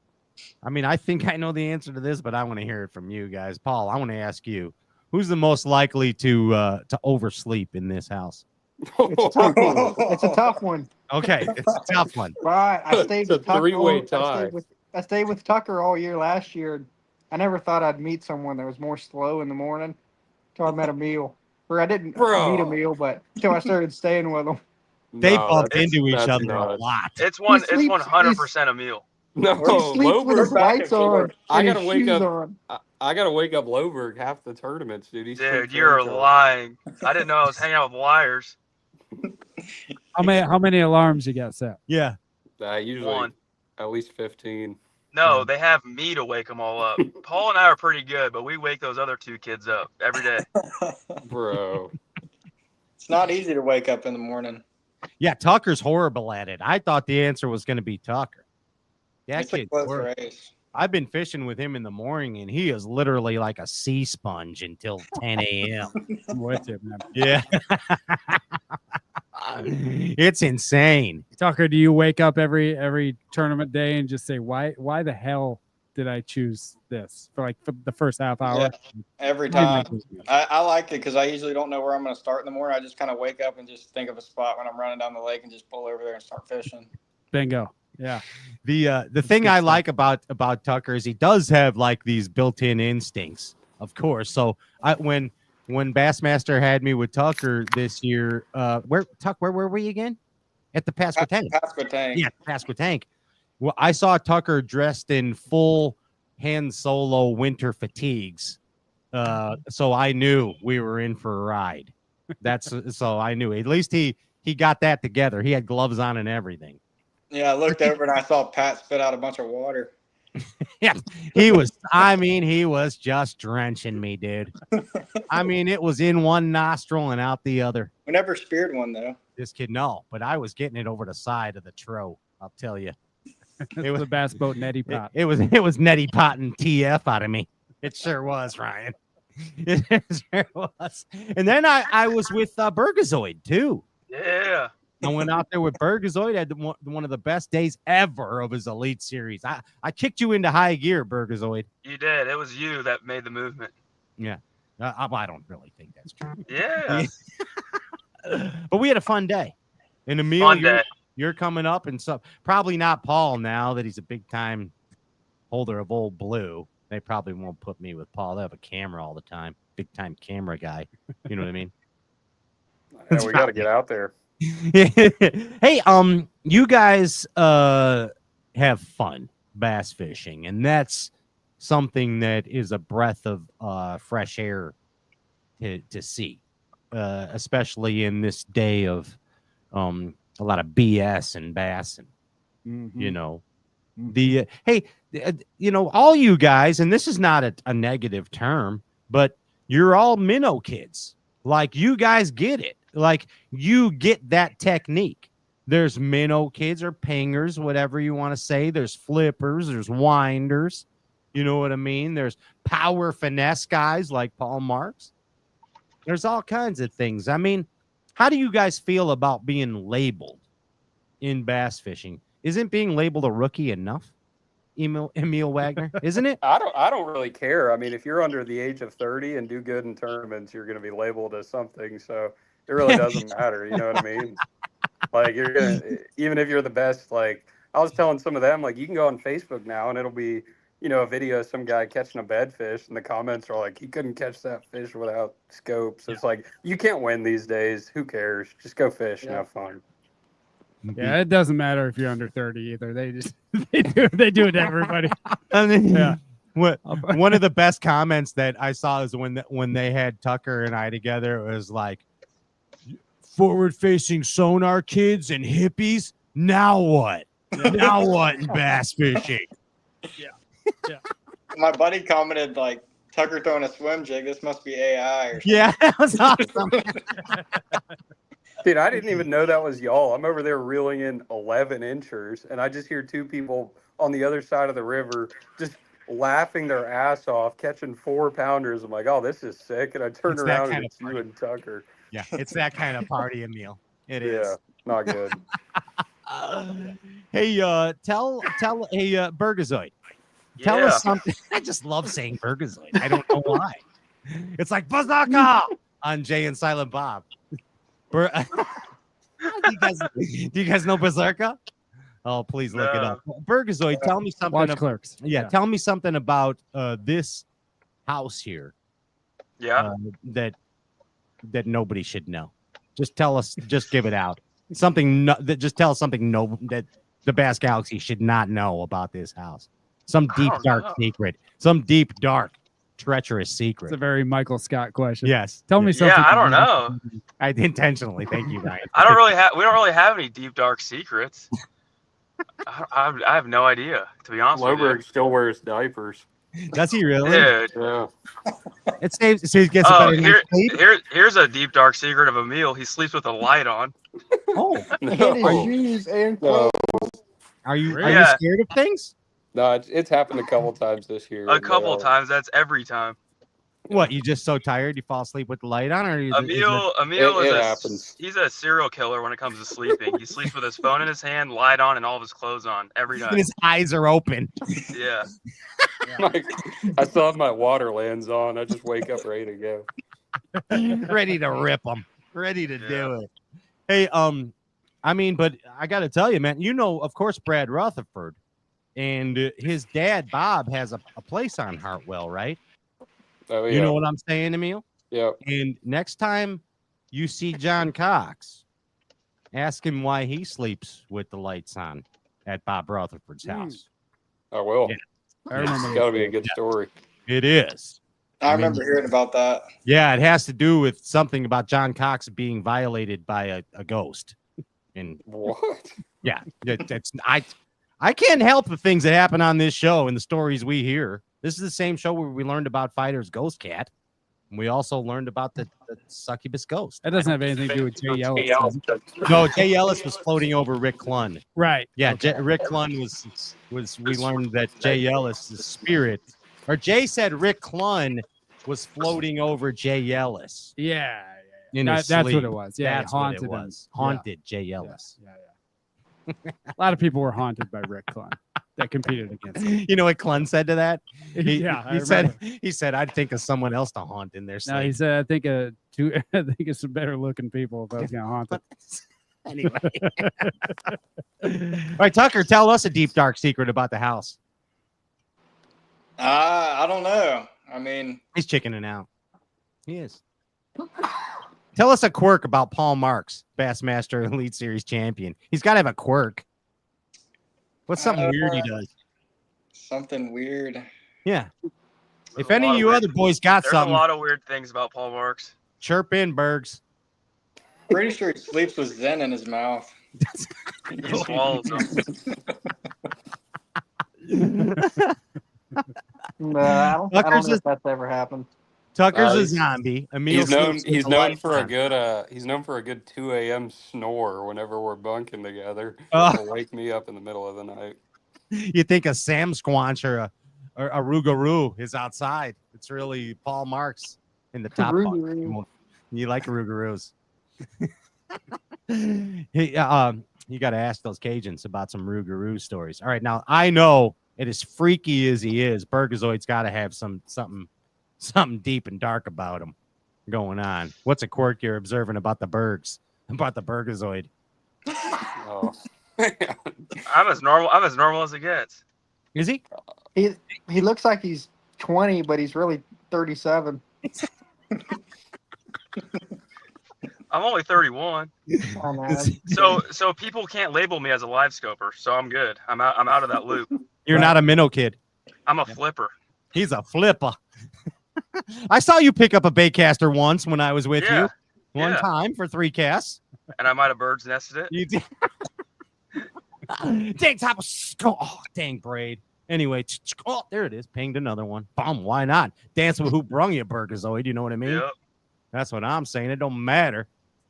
I mean, I think I know the answer to this, but I want to hear it from you guys. Paul, I want to ask you, who's the most likely to oversleep in this house? It's a tough one. It's a tough one. Okay, it's a tough one. But I stayed It's a with Tucker. three-way tie. I stayed with Tucker all year last year. I never thought I'd meet someone that was more slow in the morning until I met Emil. Or I didn't meet Emil, but until I started staying with him. They bumped into each other a lot. It's 100% Emil. No, He sleeps with his Loberg. lights on. I and gotta his wake shoes up. on. I gotta wake up Loberg half the tournaments, dude. Dude, you're lying. I didn't know I was hanging out with liars. How many alarms you got set? Yeah. Usually One. at least 15. No, they have me to wake them all up. Paul and I are pretty good, but we wake those other two kids up every day. Bro. It's not easy to wake up in the morning. Yeah, Tucker's horrible at it. I thought the answer was going to be Tucker. That It's a kid's close horrible. race. I've been fishing with him in the morning, and he is literally like a sea sponge until 10 a.m. I'm with you, man. Yeah. It's insane. Tucker, do you wake up every tournament day and just say, why the hell did I choose this for the first half hour? Yeah, every time. I like it because I usually don't know where I'm going to start in the morning. I just kind of wake up and just think of a spot when I'm running down the lake and just pull over there and start fishing. Bingo. Yeah. The thing I like about Tucker is he does have like these built-in instincts, of course. So when Bassmaster had me with Tucker this year, where were we again? At the Pasquotank. Pasquotank. Yeah, Pasquotank. Well, I saw Tucker dressed in full Han Solo winter fatigues, so I knew we were in for a ride. So I knew at least he got that together. He had gloves on and everything. Yeah, I looked over and I saw Pat spit out a bunch of water. Yeah, he was just drenching me, dude. I mean, it was in one nostril and out the other. We never speared one though. This kid, no, but I was getting it over the side of the tro. I'll tell you, it was a bass boat netty pot. It was netty potting TF out of me. It sure was, Ryan. It sure was. And then I was with Burgazoid too. Yeah. I went out there with Burgazoid. Had one of the best days ever of his Elite Series. I kicked you into high gear, Burgazoid. You did. It was you that made the movement. Yeah. I don't really think that's true. Yeah. But we had a fun day. And Emil, you're coming up, and so probably not Paul now that he's a big time holder of Old Blue. They probably won't put me with Paul. They have a camera all the time. Big time camera guy. You know what I mean? Yeah, we got to get out there. Hey, you guys have fun bass fishing, and that's something that is a breath of fresh air to see, especially in this day of a lot of BS and bass, and you know, all you guys, and this is not a negative term, but you're all minnow kids. Like, you guys get it. Like, you get that technique. There's minnow kids or pingers, whatever you want to say. There's flippers. There's winders. You know what I mean? There's power finesse guys like Paul Marx. There's all kinds of things. I mean, how do you guys feel about being labeled? in bass fishing. Isn't being labeled a rookie enough? Emil Wagner, isn't it? I don't really care. I mean, if you're under the age of 30 and do good in tournaments, you're going to be labeled as something. So it really doesn't matter. You know what I mean? Like you're gonna, even if you're the best. Like I was telling some of them, like you can go on Facebook now and it'll be, a video of some guy catching a bedfish, and the comments are like, he couldn't catch that fish without scopes. It's like you can't win these days. Who cares? Just go fish and have fun. Yeah, it doesn't matter if you're under 30 either. They just they do it to everybody. I mean, Yeah. One of the best comments that I saw is when they had Tucker and I together. It was like, forward-facing sonar kids and hippies. Now what? Now what in bass fishing? Yeah. My buddy commented like, Tucker throwing a swim jig. This must be AI or something. Yeah, that was awesome. Dude, I didn't even know that was y'all. I'm over there reeling in 11 inchers, and I just hear two people on the other side of the river just laughing their ass off, catching 4-pounders. I'm like, oh, this is sick. And I turn around and it's you and Tucker. Yeah, it's that kind of party, Emil. It is. Yeah, not good. Hey, tell Burgazoid. Tell us something. I just love saying Burgazoid. I don't know why. It's like Bazaka on Jay and Silent Bob. Do you guys know Berserker? Oh, please look it up. Burgazoid, tell me something. Watch Clerks. Yeah, tell me something about this house here. Yeah. That nobody should know. Just tell us. Just give it out. Something just tell us something that the Bass Galaxy should not know about this house. Some deep dark secret. Some deep dark treacherous secret. It's a very Michael Scott question. Yes. Tell me something. Yeah, I don't know. I intentionally. Thank you, Ryan. We don't really have any deep dark secrets. I have no idea, to be honest with you. Loberg still wears diapers. Does he really? Dude. Yeah. It saves. So he gets a better night's sleep? Here's a deep dark secret of Emil. He sleeps with a light on. Oh, No. are you Yeah. scared of things? No, it's happened a couple times this year. A couple of times. That's every time. What? You just so tired you fall asleep with the light on, or Emil It is happens. he's a serial killer when it comes to sleeping. He sleeps with his phone in his hand, light on, and all of his clothes on every night. his eyes are open? Yeah. Like, I still have my water lands on. I just wake up ready to go. Ready to rip them. Ready to do it. Hey, I mean, but I got to tell you, man. Of course, Brad Rutherford, and his dad Bob has a place on Hartwell, right? Oh, yeah. You know what I'm saying, Emil? Yeah. And next time you see John Cox, ask him why he sleeps with the lights on at Bob Rutherford's house. I will. Yeah. I remember. It's got to be a good story. It is. I remember hearing about that. Yeah, it has to do with something about John Cox being violated by a ghost. And what? Yeah, I can't help the things that happen on this show and the stories we hear. This is the same show where we learned about Fighter's Ghost Cat. And we also learned about the succubus ghost. That doesn't have anything to do with Jay Ellis. No, Jay Ellis was floating over Rick Clunn. Right. Yeah, Rick Clunn was. We learned that Jay Ellis' spirit, or Jay said Rick Clunn was floating over Jay Ellis. Yeah. That's what it was. Yeah, that's haunted what it him. was. Haunted Jay Ellis. Yeah. A lot of people were haunted by Rick Clunn that competed against him. You know what Clunn said to that? He said, I'd think of someone else to haunt in their sleep. No, he said, I think of some better looking people if I was going to haunt them. Anyway. All right, Tucker, tell us a deep, dark secret about the house. I don't know. I mean, he's chickening out. He is. Tell us a quirk about Paul Marx, Bassmaster Elite Series champion. He's got to have a quirk. What's something weird he does? Something weird. Yeah. If any of you other boys got There's something, a lot of weird things about Paul Marx. chirp in, Bergs. Pretty sure he sleeps with Zen in his mouth. He swallows them. No, I don't know if that's ever happened. Tucker's a zombie. He's known for a good 2 a.m. snore whenever we're bunking together. It'll wake me up in the middle of the night. You think a Sam Squanch or a Rougarou is outside. It's really Paul Marx in the top bunk. You like Rougaroos. Hey, You got to ask those Cajuns about some Rougarou stories. All right, now I know it is freaky as he is. Burgazoid's got to have something deep and dark about him going on. What's a quirk you're observing about the Burgazoid? Oh. I'm as normal as it gets. Is he? He looks like he's 20, but he's really 37. I'm only 31. Oh, man. So people can't label me as a live scoper, so I'm good. I'm out of that loop. You're not a minnow kid. I'm a flipper. He's a flipper. I saw you pick up a baitcaster once when I was with you. One time for 3 casts. And I might have bird's nested it. You did. Dang, top of dang braid. Anyway, oh, there it is. Pinged another one. Bum, why not? Dance with who brung you, Burgazoid. You know what I mean? Yep. That's what I'm saying. It don't matter.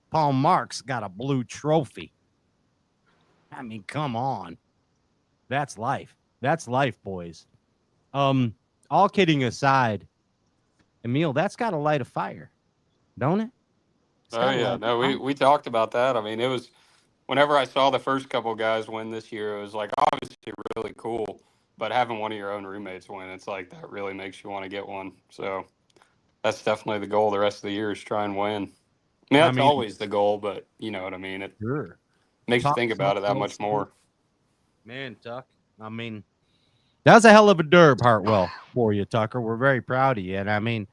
Paul Marx got a blue trophy. I mean, come on. That's life. That's life, boys. All kidding aside, Emil, that's got to light a fire, don't it? Oh yeah, no, we talked about that. I mean, it was whenever I saw the first couple guys win this year, it was like obviously really cool. But having one of your own roommates win, it's like that really makes you want to get one. So that's definitely the goal the rest of the year is try and win. I mean, that's always the goal, but you know what I mean. It makes you think about it that much more. Man, Tuck. I mean, that's a hell of a derb, Hartwell, for you, Tucker. We're very proud of you. And I mean,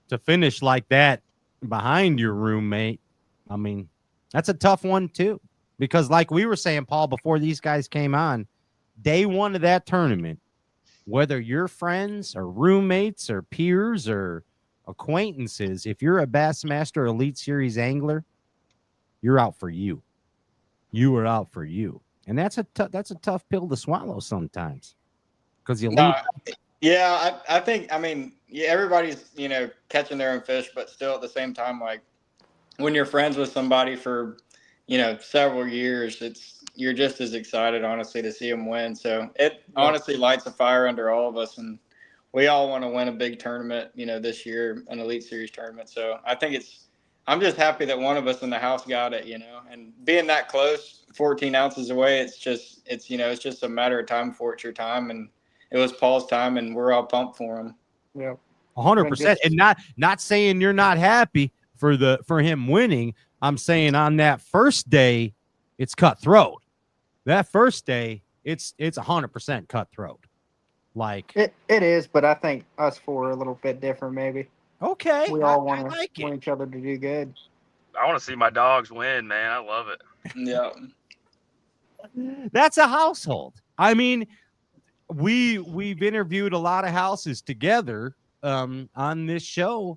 to finish like that behind your roommate, I mean, that's a tough one too. Because like we were saying, Paul, before these guys came on, day one of that tournament, whether you're friends or roommates or peers or acquaintances, if you're a Bassmaster Elite Series angler, you're out for you. You are out for you. And that's a tough pill to swallow sometimes. Because you leave. Yeah, I think, I mean, everybody's, catching their own fish, but still at the same time, like when you're friends with somebody for, several years, you're just as excited, honestly, to see them win. So it honestly lights a fire under all of us. And we all want to win a big tournament, this year, an Elite Series tournament. So I think I'm just happy that one of us in the house got it, and being that close, 14 ounces away, it's just a matter of time before it's your time. And it was Paul's time, and we're all pumped for him. Yeah, 100%. And not saying you're not happy for him winning. I'm saying on that first day, it's cutthroat. That first day, it's 100% cutthroat. Like it is, but I think us four are a little bit different, maybe. Okay, we all want each other to do good. I want to see my dogs win, man. I love it. Yeah, that's a household. I mean, we've interviewed a lot of houses together on this show,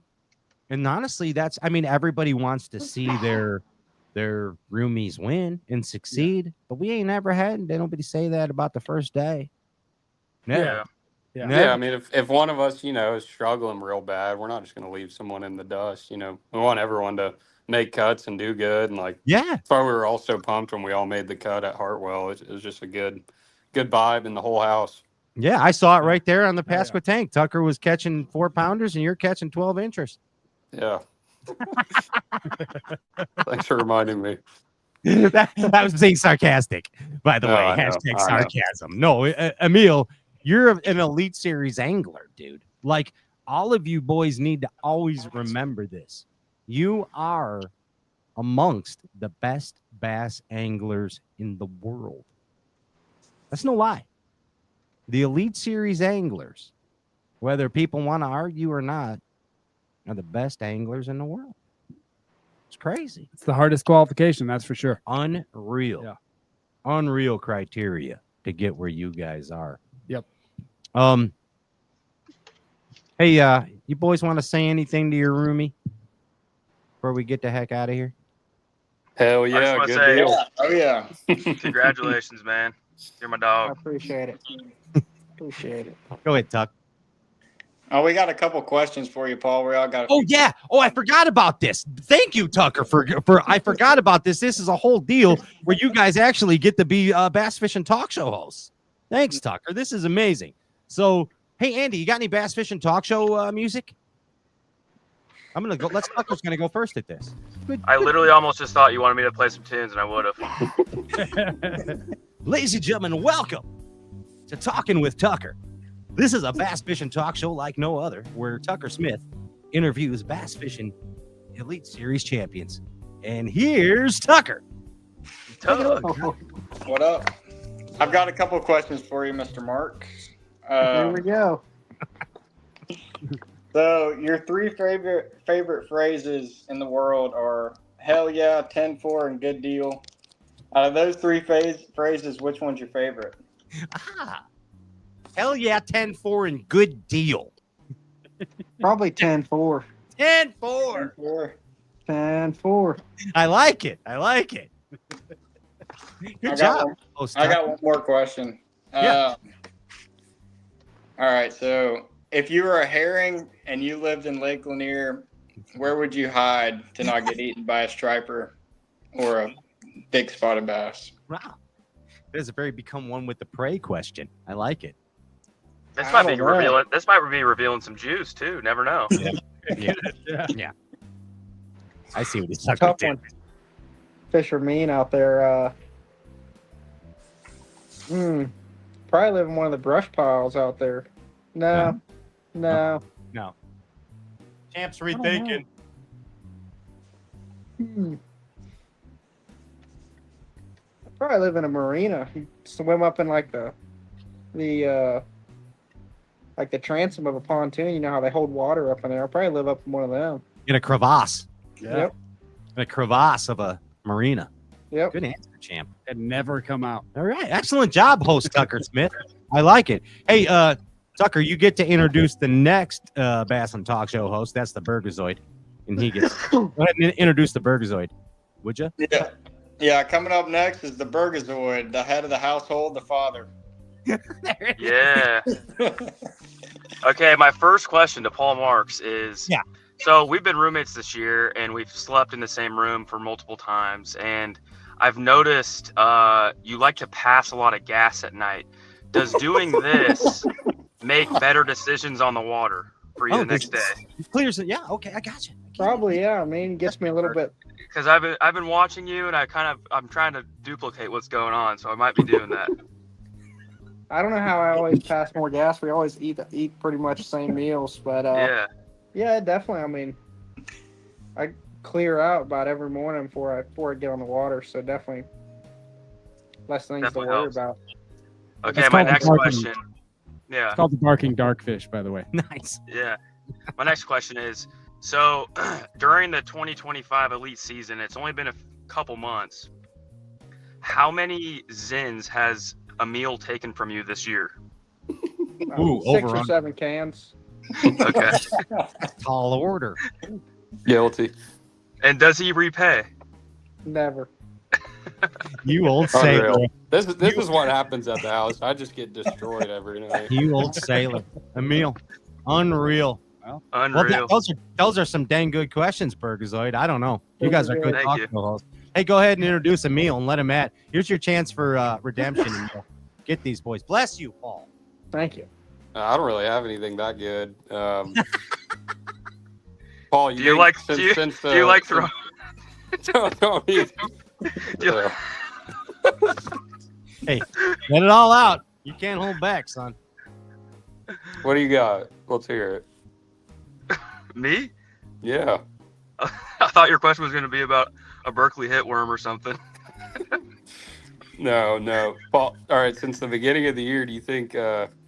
and honestly, everybody wants to see their roomies win and succeed, but we ain't ever had nobody say that about the first day. Never. Yeah. I mean, if one of us, is struggling real bad, we're not just going to leave someone in the dust. We want everyone to make cuts and do good. And that's why we were all so pumped when we all made the cut at Hartwell. It was just a good vibe in the whole house. Yeah, I saw it right there on the Pasqua tank. Tucker was catching 4-pounders, and you're catching 12 inches. Yeah. Thanks for reminding me. that was being sarcastic, by the way. Hashtag sarcasm. No, Emil, you're an Elite Series angler, dude. Like, all of you boys need to always remember this. You are amongst the best bass anglers in the world. That's no lie. The Elite Series anglers, whether people want to argue or not, are the best anglers in the world. It's crazy. It's the hardest qualification, that's for sure. Unreal. Yeah. Unreal criteria to get where you guys are. Yep. Hey, you boys want to say anything to your roomie before we get the heck out of here? Hell yeah, good deal. Oh yeah. Congratulations, man. You're my dog. I appreciate it. Appreciate it. Go ahead, Tuck. Oh, we got a couple questions for you, Paul. We all got. Oh yeah. Oh, I forgot about this. Thank you, Tucker, for I forgot about this. This is a whole deal where you guys actually get to be bass fishing talk show hosts. Thanks, Tucker. This is amazing. So, hey, Andy, you got any bass fishing talk show music? I'm gonna go. Tucker's gonna go first at this. I literally almost just thought you wanted me to play some tunes, and I would have. Ladies and gentlemen, welcome to Talking with Tucker. This is a bass fishing talk show like no other, where Tucker Smith interviews bass fishing Elite Series champions. And here's Tucker. What up? I've got a couple of questions for you, Mr. Marx. Here we go. So your three favorite phrases in the world are hell yeah, 10-4, and good deal. Out of those three phrases, which one's your favorite? Hell yeah, 10-4, and good deal. Probably 10-4. 10-4. 10-4. I like it. Good job. I got one more question. Yeah. All right, so if you were a herring and you lived in Lake Lanier, where would you hide to not get eaten by a striper or a big spotted bass? Wow. That is a very become one with the prey question. I like it. This might be revealing some juice too. Never know. Yeah. I see what he's talking Tough about. one. Fish are mean out there. Probably live in one of the brush piles out there. No. Champ's rethinking. Probably live in a marina. You swim up in like the transom of a pontoon. You know how they hold water up in there. I'll probably live up in one of them. In a crevasse. Yeah. Yep. In a crevasse of a marina. Yep. Good answer, champ. And never come out. All right. Excellent job, host Tucker Smith. I like it. Hey, Tucker, you get to introduce the next Bass and Talk Show host. That's the Burgazoid. And he gets go ahead and introduce the Burgazoid, would you? Yeah, coming up next is the Burgazoid, the head of the household, the father. Yeah. Okay, my first question to Paul Marx is, so we've been roommates this year, and we've slept in the same room for multiple times, and I've noticed you like to pass a lot of gas at night. Does doing this make better decisions on the water for you the next day? Clears it. Yeah, okay, I got you. Probably, yeah. I mean, it gets me a little bit. Because I've been watching you, and I'm trying to duplicate what's going on, so I might be doing that. I don't know how I always pass more gas. We always eat pretty much the same meals, but yeah, definitely. I mean, I clear out about every morning before I get on the water, so definitely less things to worry about. Okay, my next question. Yeah, it's called the barking darkfish, by the way. Nice. Yeah, my next question is: so during the 2025 Elite season, it's only been a couple months. How many Zins has Emil taken from you this year? 6 or 7 cans. Okay. Tall order. Guilty. And does he repay? Never. You old sailor. This is what happens at the house. I just get destroyed every night. You old sailor. Emil. Unreal. Well, unreal. Well, those are some dang good questions, Burgazoid. I don't know. You guys are good talking hosts. Hey, go ahead and introduce Emil and let him at. Here's your chance for redemption. Emil. Get these boys. Bless you, Paul. Thank you. I don't really have anything that good. Paul, do you like throwing? Hey, let it all out. You can't hold back, son. What do you got? Let's hear it. Me? Yeah. I thought your question was going to be about a Berkeley hitworm or something. No. Paul, all right, since the beginning of the year, do you think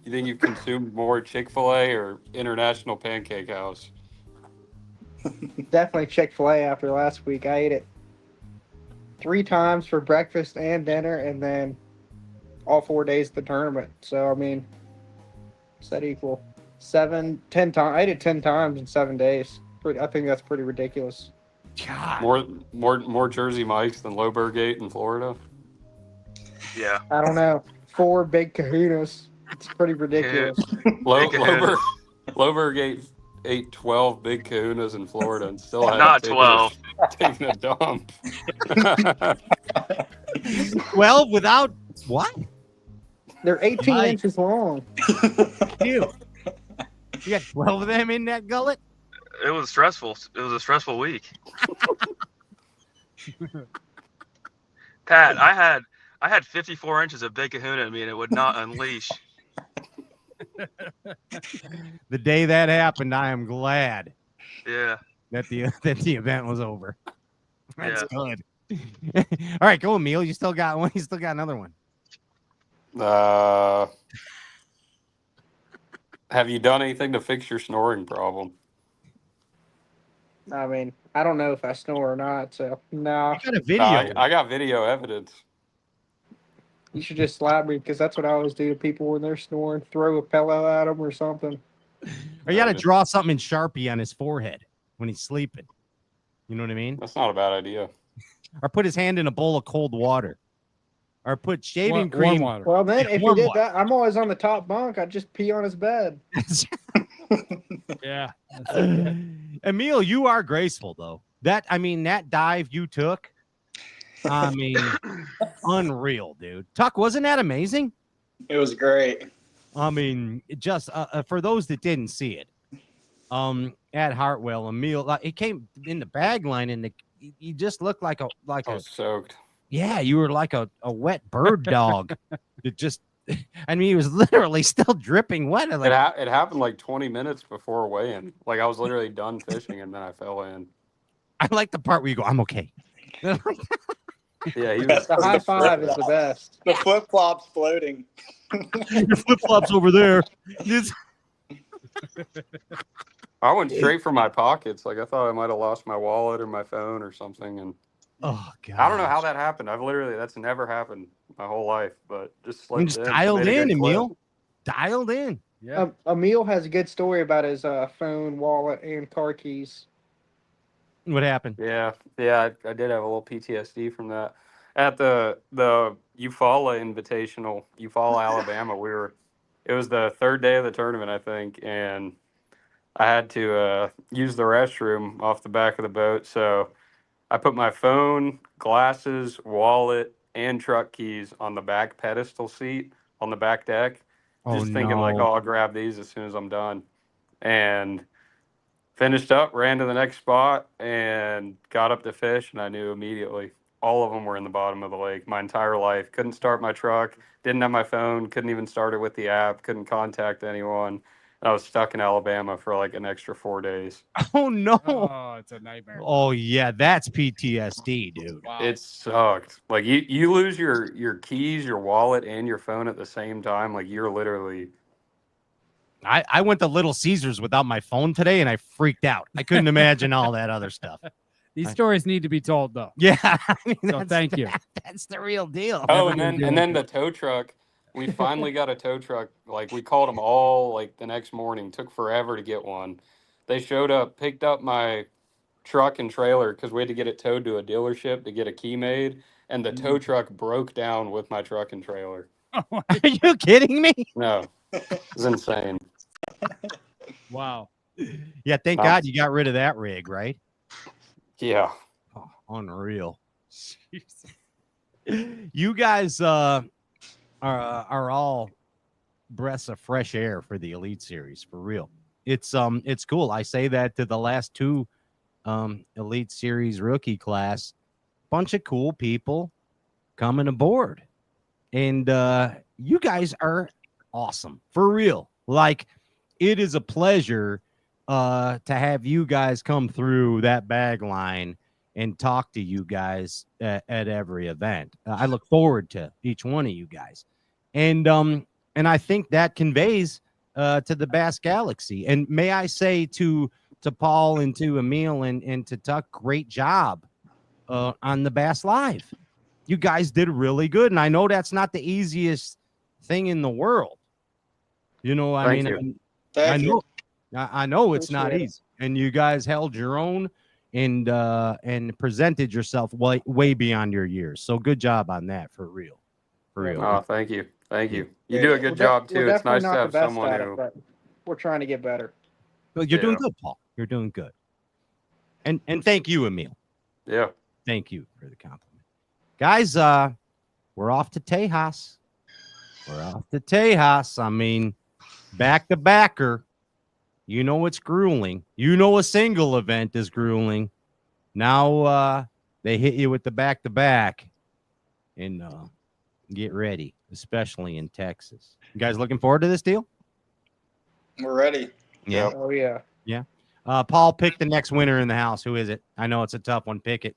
you've consumed more Chick-fil-A or International Pancake House? Definitely Chick-fil-A after last week. I ate it 3 times for breakfast and dinner, and then all 4 days of the tournament. So, I mean, does that equal 10 times? I ate it 10 times in 7 days. I think that's pretty ridiculous. God. More Jersey Mikes than Loberg ate in Florida? Yeah. I don't know. 4 big kahunas. It's pretty ridiculous. Loberg ate 12 big kahunas in Florida and still had not 12 taking a dump. 12 without what? They're 18 inches long. You got 12 of them in that gullet? It was stressful. It was a stressful week. Pat, I had 54 inches of big kahuna in me, and it would not unleash. The day that happened, I am glad. Yeah. That the event was over. That's good. All right, go Emil. You still got one. You still got another one. Have you done anything to fix your snoring problem? I mean, I don't know if I snore or not, so no. You got a video. I got video evidence. You should just slap me because that's what I always do to people when they're snoring. Throw a pillow at them or something. Or you got to draw something in Sharpie on his forehead when he's sleeping. You know what I mean? That's not a bad idea. Or put his hand in a bowl of cold water. Or put shaving cream. Warm water. Well, then, if you warm did water. that, I'm always on the top bunk. I'd just pee on his bed. Yeah. Emil, you are graceful, though. That dive you took, unreal, dude. Tuck, wasn't that amazing? It was great. Just for those that didn't see it, at Hartwell, Emil, it came in the bag line, and you just looked like I was soaked. Yeah, you were like a wet bird dog. It just, he was literally still dripping wet. It happened like 20 minutes before weigh-in. Like I was literally done fishing, and then I fell in. I like the part where you go, "I'm okay." Yeah, the high five is the best. The flip flops floating. Your flip flops over there. I went straight for my pockets. Like I thought I might have lost my wallet or my phone or something, and oh god, I don't know how that happened. That's never happened my whole life, but just slipped just in. dialed in, Emil. Clip. Dialed in. Yeah. Emil has a good story about his phone, wallet, and car keys. What happened? Yeah, I did have a little PTSD from that. At the Eufaula Invitational, Eufaula, Alabama, it was the third day of the tournament, I think, and I had to use the restroom off the back of the boat, so I put my phone, glasses, wallet, and truck keys on the back pedestal seat on the back deck. Just thinking like, I'll grab these as soon as I'm done. And finished up, ran to the next spot, and got up to fish, and I knew immediately. All of them were in the bottom of the lake my entire life. Couldn't start my truck, didn't have my phone, couldn't even start it with the app, couldn't contact anyone. And I was stuck in Alabama for like an extra 4 days. Oh, no. Oh, it's a nightmare. Oh, yeah, that's PTSD, dude. Wow. It sucked. Like you lose your keys, your wallet, and your phone at the same time. Like you're literally... I went to Little Caesars without my phone today, and I freaked out. I couldn't imagine all that other stuff. These stories need to be told, though. Yeah. So thank you. That's the real deal. Oh, and then the tow truck. We finally got a tow truck. Like we called them all like the next morning. Took forever to get one. They showed up, picked up my truck and trailer because we had to get it towed to a dealership to get a key made. And the tow truck broke down with my truck and trailer. Are you kidding me? No, it was insane. Wow. Yeah, thank God you got rid of that rig, right? Yeah. Oh, unreal. You guys are all breaths of fresh air for the Elite Series, for real. It's cool. I say that to the last two Elite Series rookie class. Bunch of cool people coming aboard. And you guys are awesome, for real. Like, it is a pleasure to have you guys come through that bag line and talk to you guys at every event. I look forward to each one of you guys. And I think that conveys to the Bass Galaxy. And may I say to Paul and to Emil and to Tuck, great job on the Bass Live. You guys did really good. And I know that's not the easiest thing in the world. You know, I know it's not easy. And you guys held your own and presented yourself way beyond your years. So good job on that, for real. For real. Oh, thank you. Thank you. You do a good job too. It's nice to have someone who... We're trying to get better. Well, you're doing good, Paul. You're doing good. And thank you, Emil. Yeah. Thank you for the compliment. Guys, we're off to Tejas. We're off to Tejas. I mean, back to backer. You know it's grueling. You know a single event is grueling. Now they hit you with the back-to-back. And get ready, especially in Texas. You guys looking forward to this deal? We're ready. Yeah. Oh, yeah. Yeah. Paul, pick the next winner in the house. Who is it? I know it's a tough one. Pick it.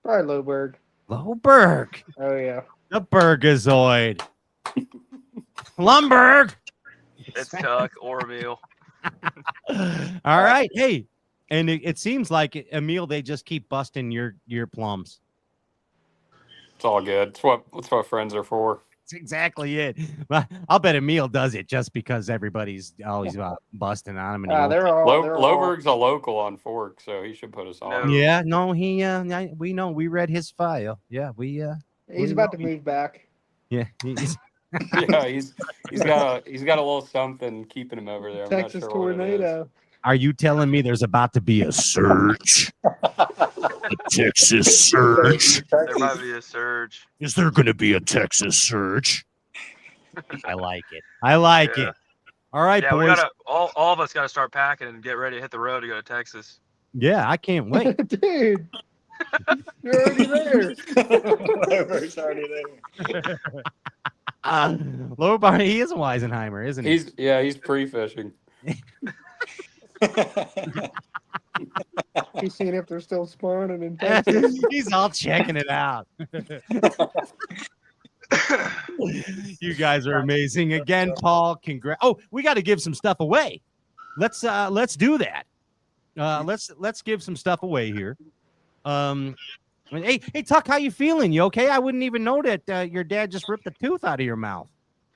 Probably Loberg. Loberg. Oh, yeah. The Burgazoid. Lumberg. It's Tuck or Emil. All right. Hey, and it seems like Emil, they just keep busting your plums. It's all good. It's what friends are for. That's exactly it. I'll bet Emil does it just because everybody's always busting on him. And Loberg's a local on Fork, so he should put us on. Yeah, no, we know. We read his file. Yeah, he's about to move back. Yeah, yeah, he's got a little something keeping him over there. I'm Texas not sure tornado. Are you telling me there's about to be a surge? A Texas surge? There might be a surge. Is there going to be a Texas surge? I like it. I like it. All right, yeah, boys. We gotta, all of us got to start packing and get ready to hit the road to go to Texas. Yeah, I can't wait. Dude, you're already there. Loberg's already there. Loberg, he is a Weisenheimer, isn't he? He's pre-fishing. He's seeing if they're still spawning in Texas. He's all checking it out. You guys are amazing. Again, Paul, congrats. Oh, we got to give some stuff away. Let's do that. Let's give some stuff away here. Hey, Tuck, how you feeling? You okay? I wouldn't even know that your dad just ripped a tooth out of your mouth.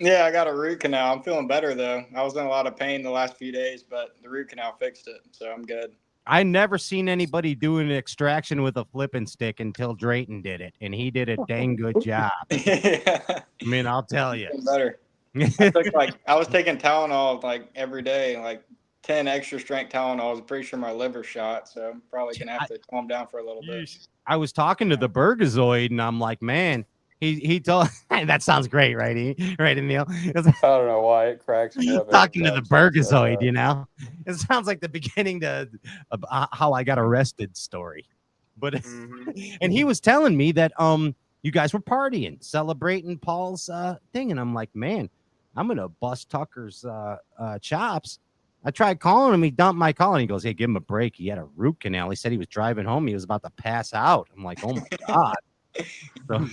Yeah, I got a root canal. I'm feeling better, though. I was in a lot of pain the last few days, but the root canal fixed it, so I'm good. I never seen anybody do an extraction with a flipping stick until Drayton did it, and he did a dang good job. Yeah. I mean, I'll tell you. Better. I was taking Tylenol like every day, like 10 extra strength Tylenol. I was pretty sure my liver shot, so I'm probably gonna have to calm down for a little bit. I was talking to the Burgazoid, and I'm like, man. He told that sounds great, right? Right, Emil? I don't know why it cracks me up. Talking to the Burgazoid, you know, it sounds like the beginning of how I got arrested story. But and he was telling me that you guys were partying, celebrating Paul's thing, and I'm like, man, I'm gonna bust Tucker's chops. I tried calling him. He dumped my call, and he goes, hey, give him a break. He had a root canal. He said he was driving home. He was about to pass out. I'm like, oh my god. So.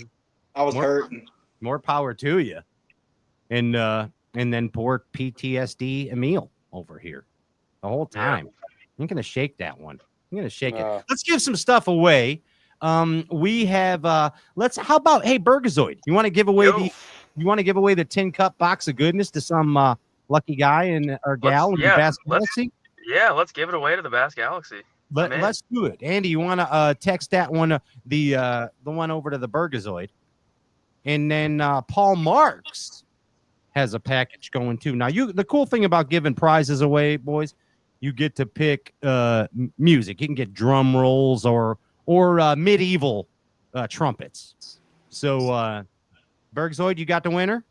I was hurting. More power to you. And then poor PTSD Emil over here the whole time. I'm going to shake that one. I'm going to shake it. Let's give some stuff away. We have how about, hey, Burgazoid, you want to give away the tin cup box of goodness to some lucky guy or gal in the Bass Galaxy? Yeah, let's give it away to the Bass Galaxy. Let's do it. Andy, you want to text that one, the one over to the Burgazoid. And then Paul Marx has a package going too. Now, the cool thing about giving prizes away, boys, you get to pick music. You can get drum rolls or medieval trumpets. So, Burgazoid, you got the winner?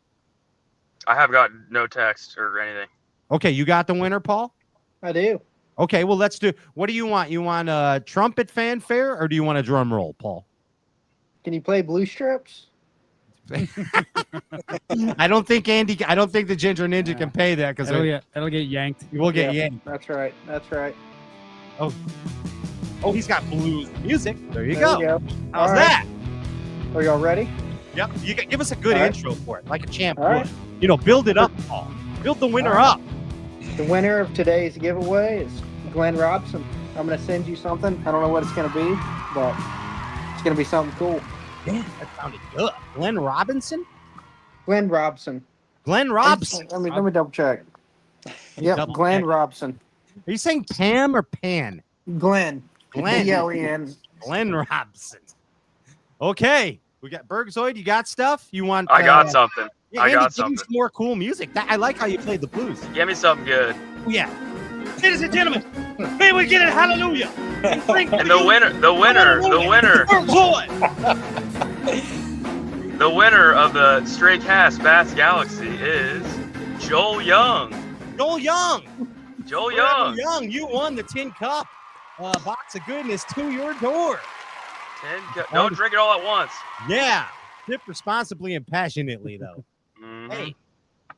I have got no text or anything. Okay, you got the winner, Paul? I do. Okay, well, let's do. What do you want? You want a trumpet fanfare or do you want a drum roll, Paul? Can you play Blue Strips? I don't think the Ginger Ninja can pay that because that'll get yanked. We'll get yanked. That's right. Oh, he's got blues music. There you go. How's that? Are y'all ready? Yep. You give us a good intro for it, like a champ. Right. You know, build it up, Paul. Build the winner up. The winner of today's giveaway is Glenn Robson. I'm gonna send you something. I don't know what it's gonna be, but it's gonna be something cool. Yeah, that sounded good. Glenn Robson. Let me double check. Yep, Glenn Robson. Are you saying Pam or Pan? Glenn. Glenn. Glenn Robson. Okay, we got Burgazoid. You got stuff? You want? I got something. Yeah, Andy, give me some more cool music. I like how you played the blues. Give me something good. Yeah. Ladies and gentlemen, may we get it? Hallelujah. And the winner of the Stray Cast Bass Galaxy is Joel Young. Joel Young. Joel Forever Young. Young, you won the tin cup box of goodness to your door. Don't drink it all at once. Yeah. Sip responsibly and passionately, though. Mm-hmm. Hey,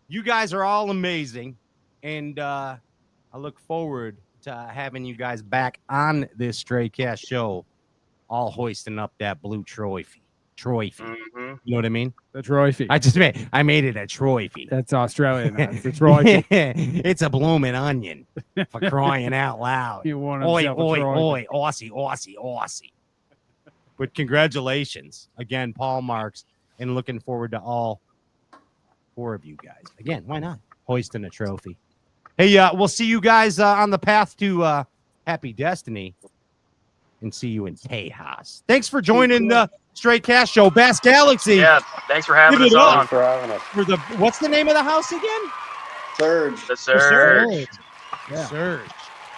you guys are all amazing. And I look forward to having you guys back on this Stray Cast show, all hoisting up that blue trophy. Mm-hmm. You know what I mean? The trophy. I made it a trophy. That's Australian. It's a trophy. It's a blooming onion for crying out loud. You won Oi, himself a oi, trophy. oi, Aussie, Aussie, Aussie. But congratulations again, Paul Marx, and looking forward to all 4 of you guys. Again, why not? Hoisting a trophy. Hey, we'll see you guys on the path to happy destiny, and see you in Tejas. Thanks for joining the Straight Cast Show, Bass Galaxy. Yeah, thanks for having us on. Thanks for having us. For the what's the name of the house again? Surge. The Surge. Yeah. Surge.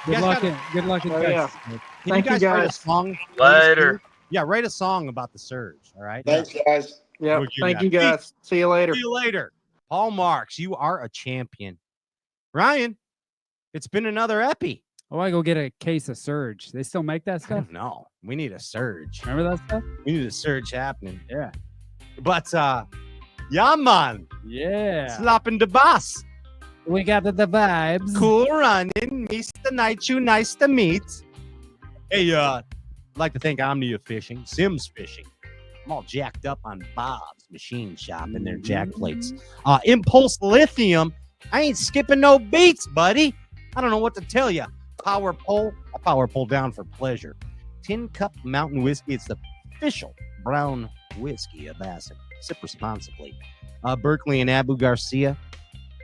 Good luck in yeah. Can Thank you you guys write a guys. song? Later. Yeah, write a song about the Surge. All right. Thanks, guys. Yeah. We'll give Thank that. you guys. See you later. See you later. Paul Marx, you are a champion. Ryan, it's been another epi. Oh, I go get a case of Surge. They still make that I stuff? don't know. We need a surge. Remember that stuff? We need a surge happening. Yeah. But yeah, man. Yeah. Slapping the bus. We got the vibes. Cool running. Mr. Nitro, nice to meet. Hey, I'd like to thank Omnia Fishing, Sims Fishing. I'm all jacked up on Bob's Machine Shop and their jack plates. Impulse Lithium. I ain't skipping no beats, buddy. I don't know what to tell you. Power pole. I power pull down for pleasure. Tin Cup Mountain Whiskey. It's the official brown whiskey of Bassett. Sip responsibly. Berkeley and Abu Garcia,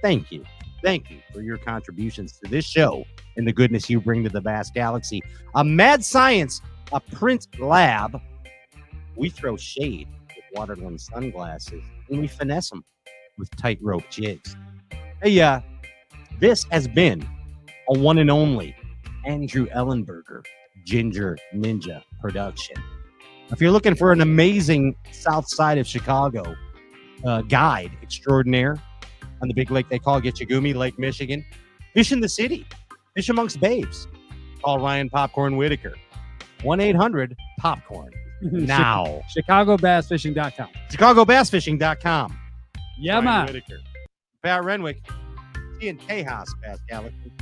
thank you. Thank you for your contributions to this show and the goodness you bring to the Bass Galaxy. Mad Science, a print lab. We throw shade with watermelon sunglasses, and we finesse them with tightrope jigs. Hey, this has been a one and only Andrew Ellenberger Ginger Ninja production. If you're looking for an amazing south side of Chicago guide extraordinaire on the big lake they call Gitchagumi, Lake Michigan, fish in the city, fish amongst babes, call Ryan Popcorn Whitaker. 1-800-POPCORN. Now. ChicagoBassFishing.com. ChicagoBassFishing.com. Yeah, Ryan man. Whitaker. Pat Renwick. See you in Tejas, Bass Galaxy.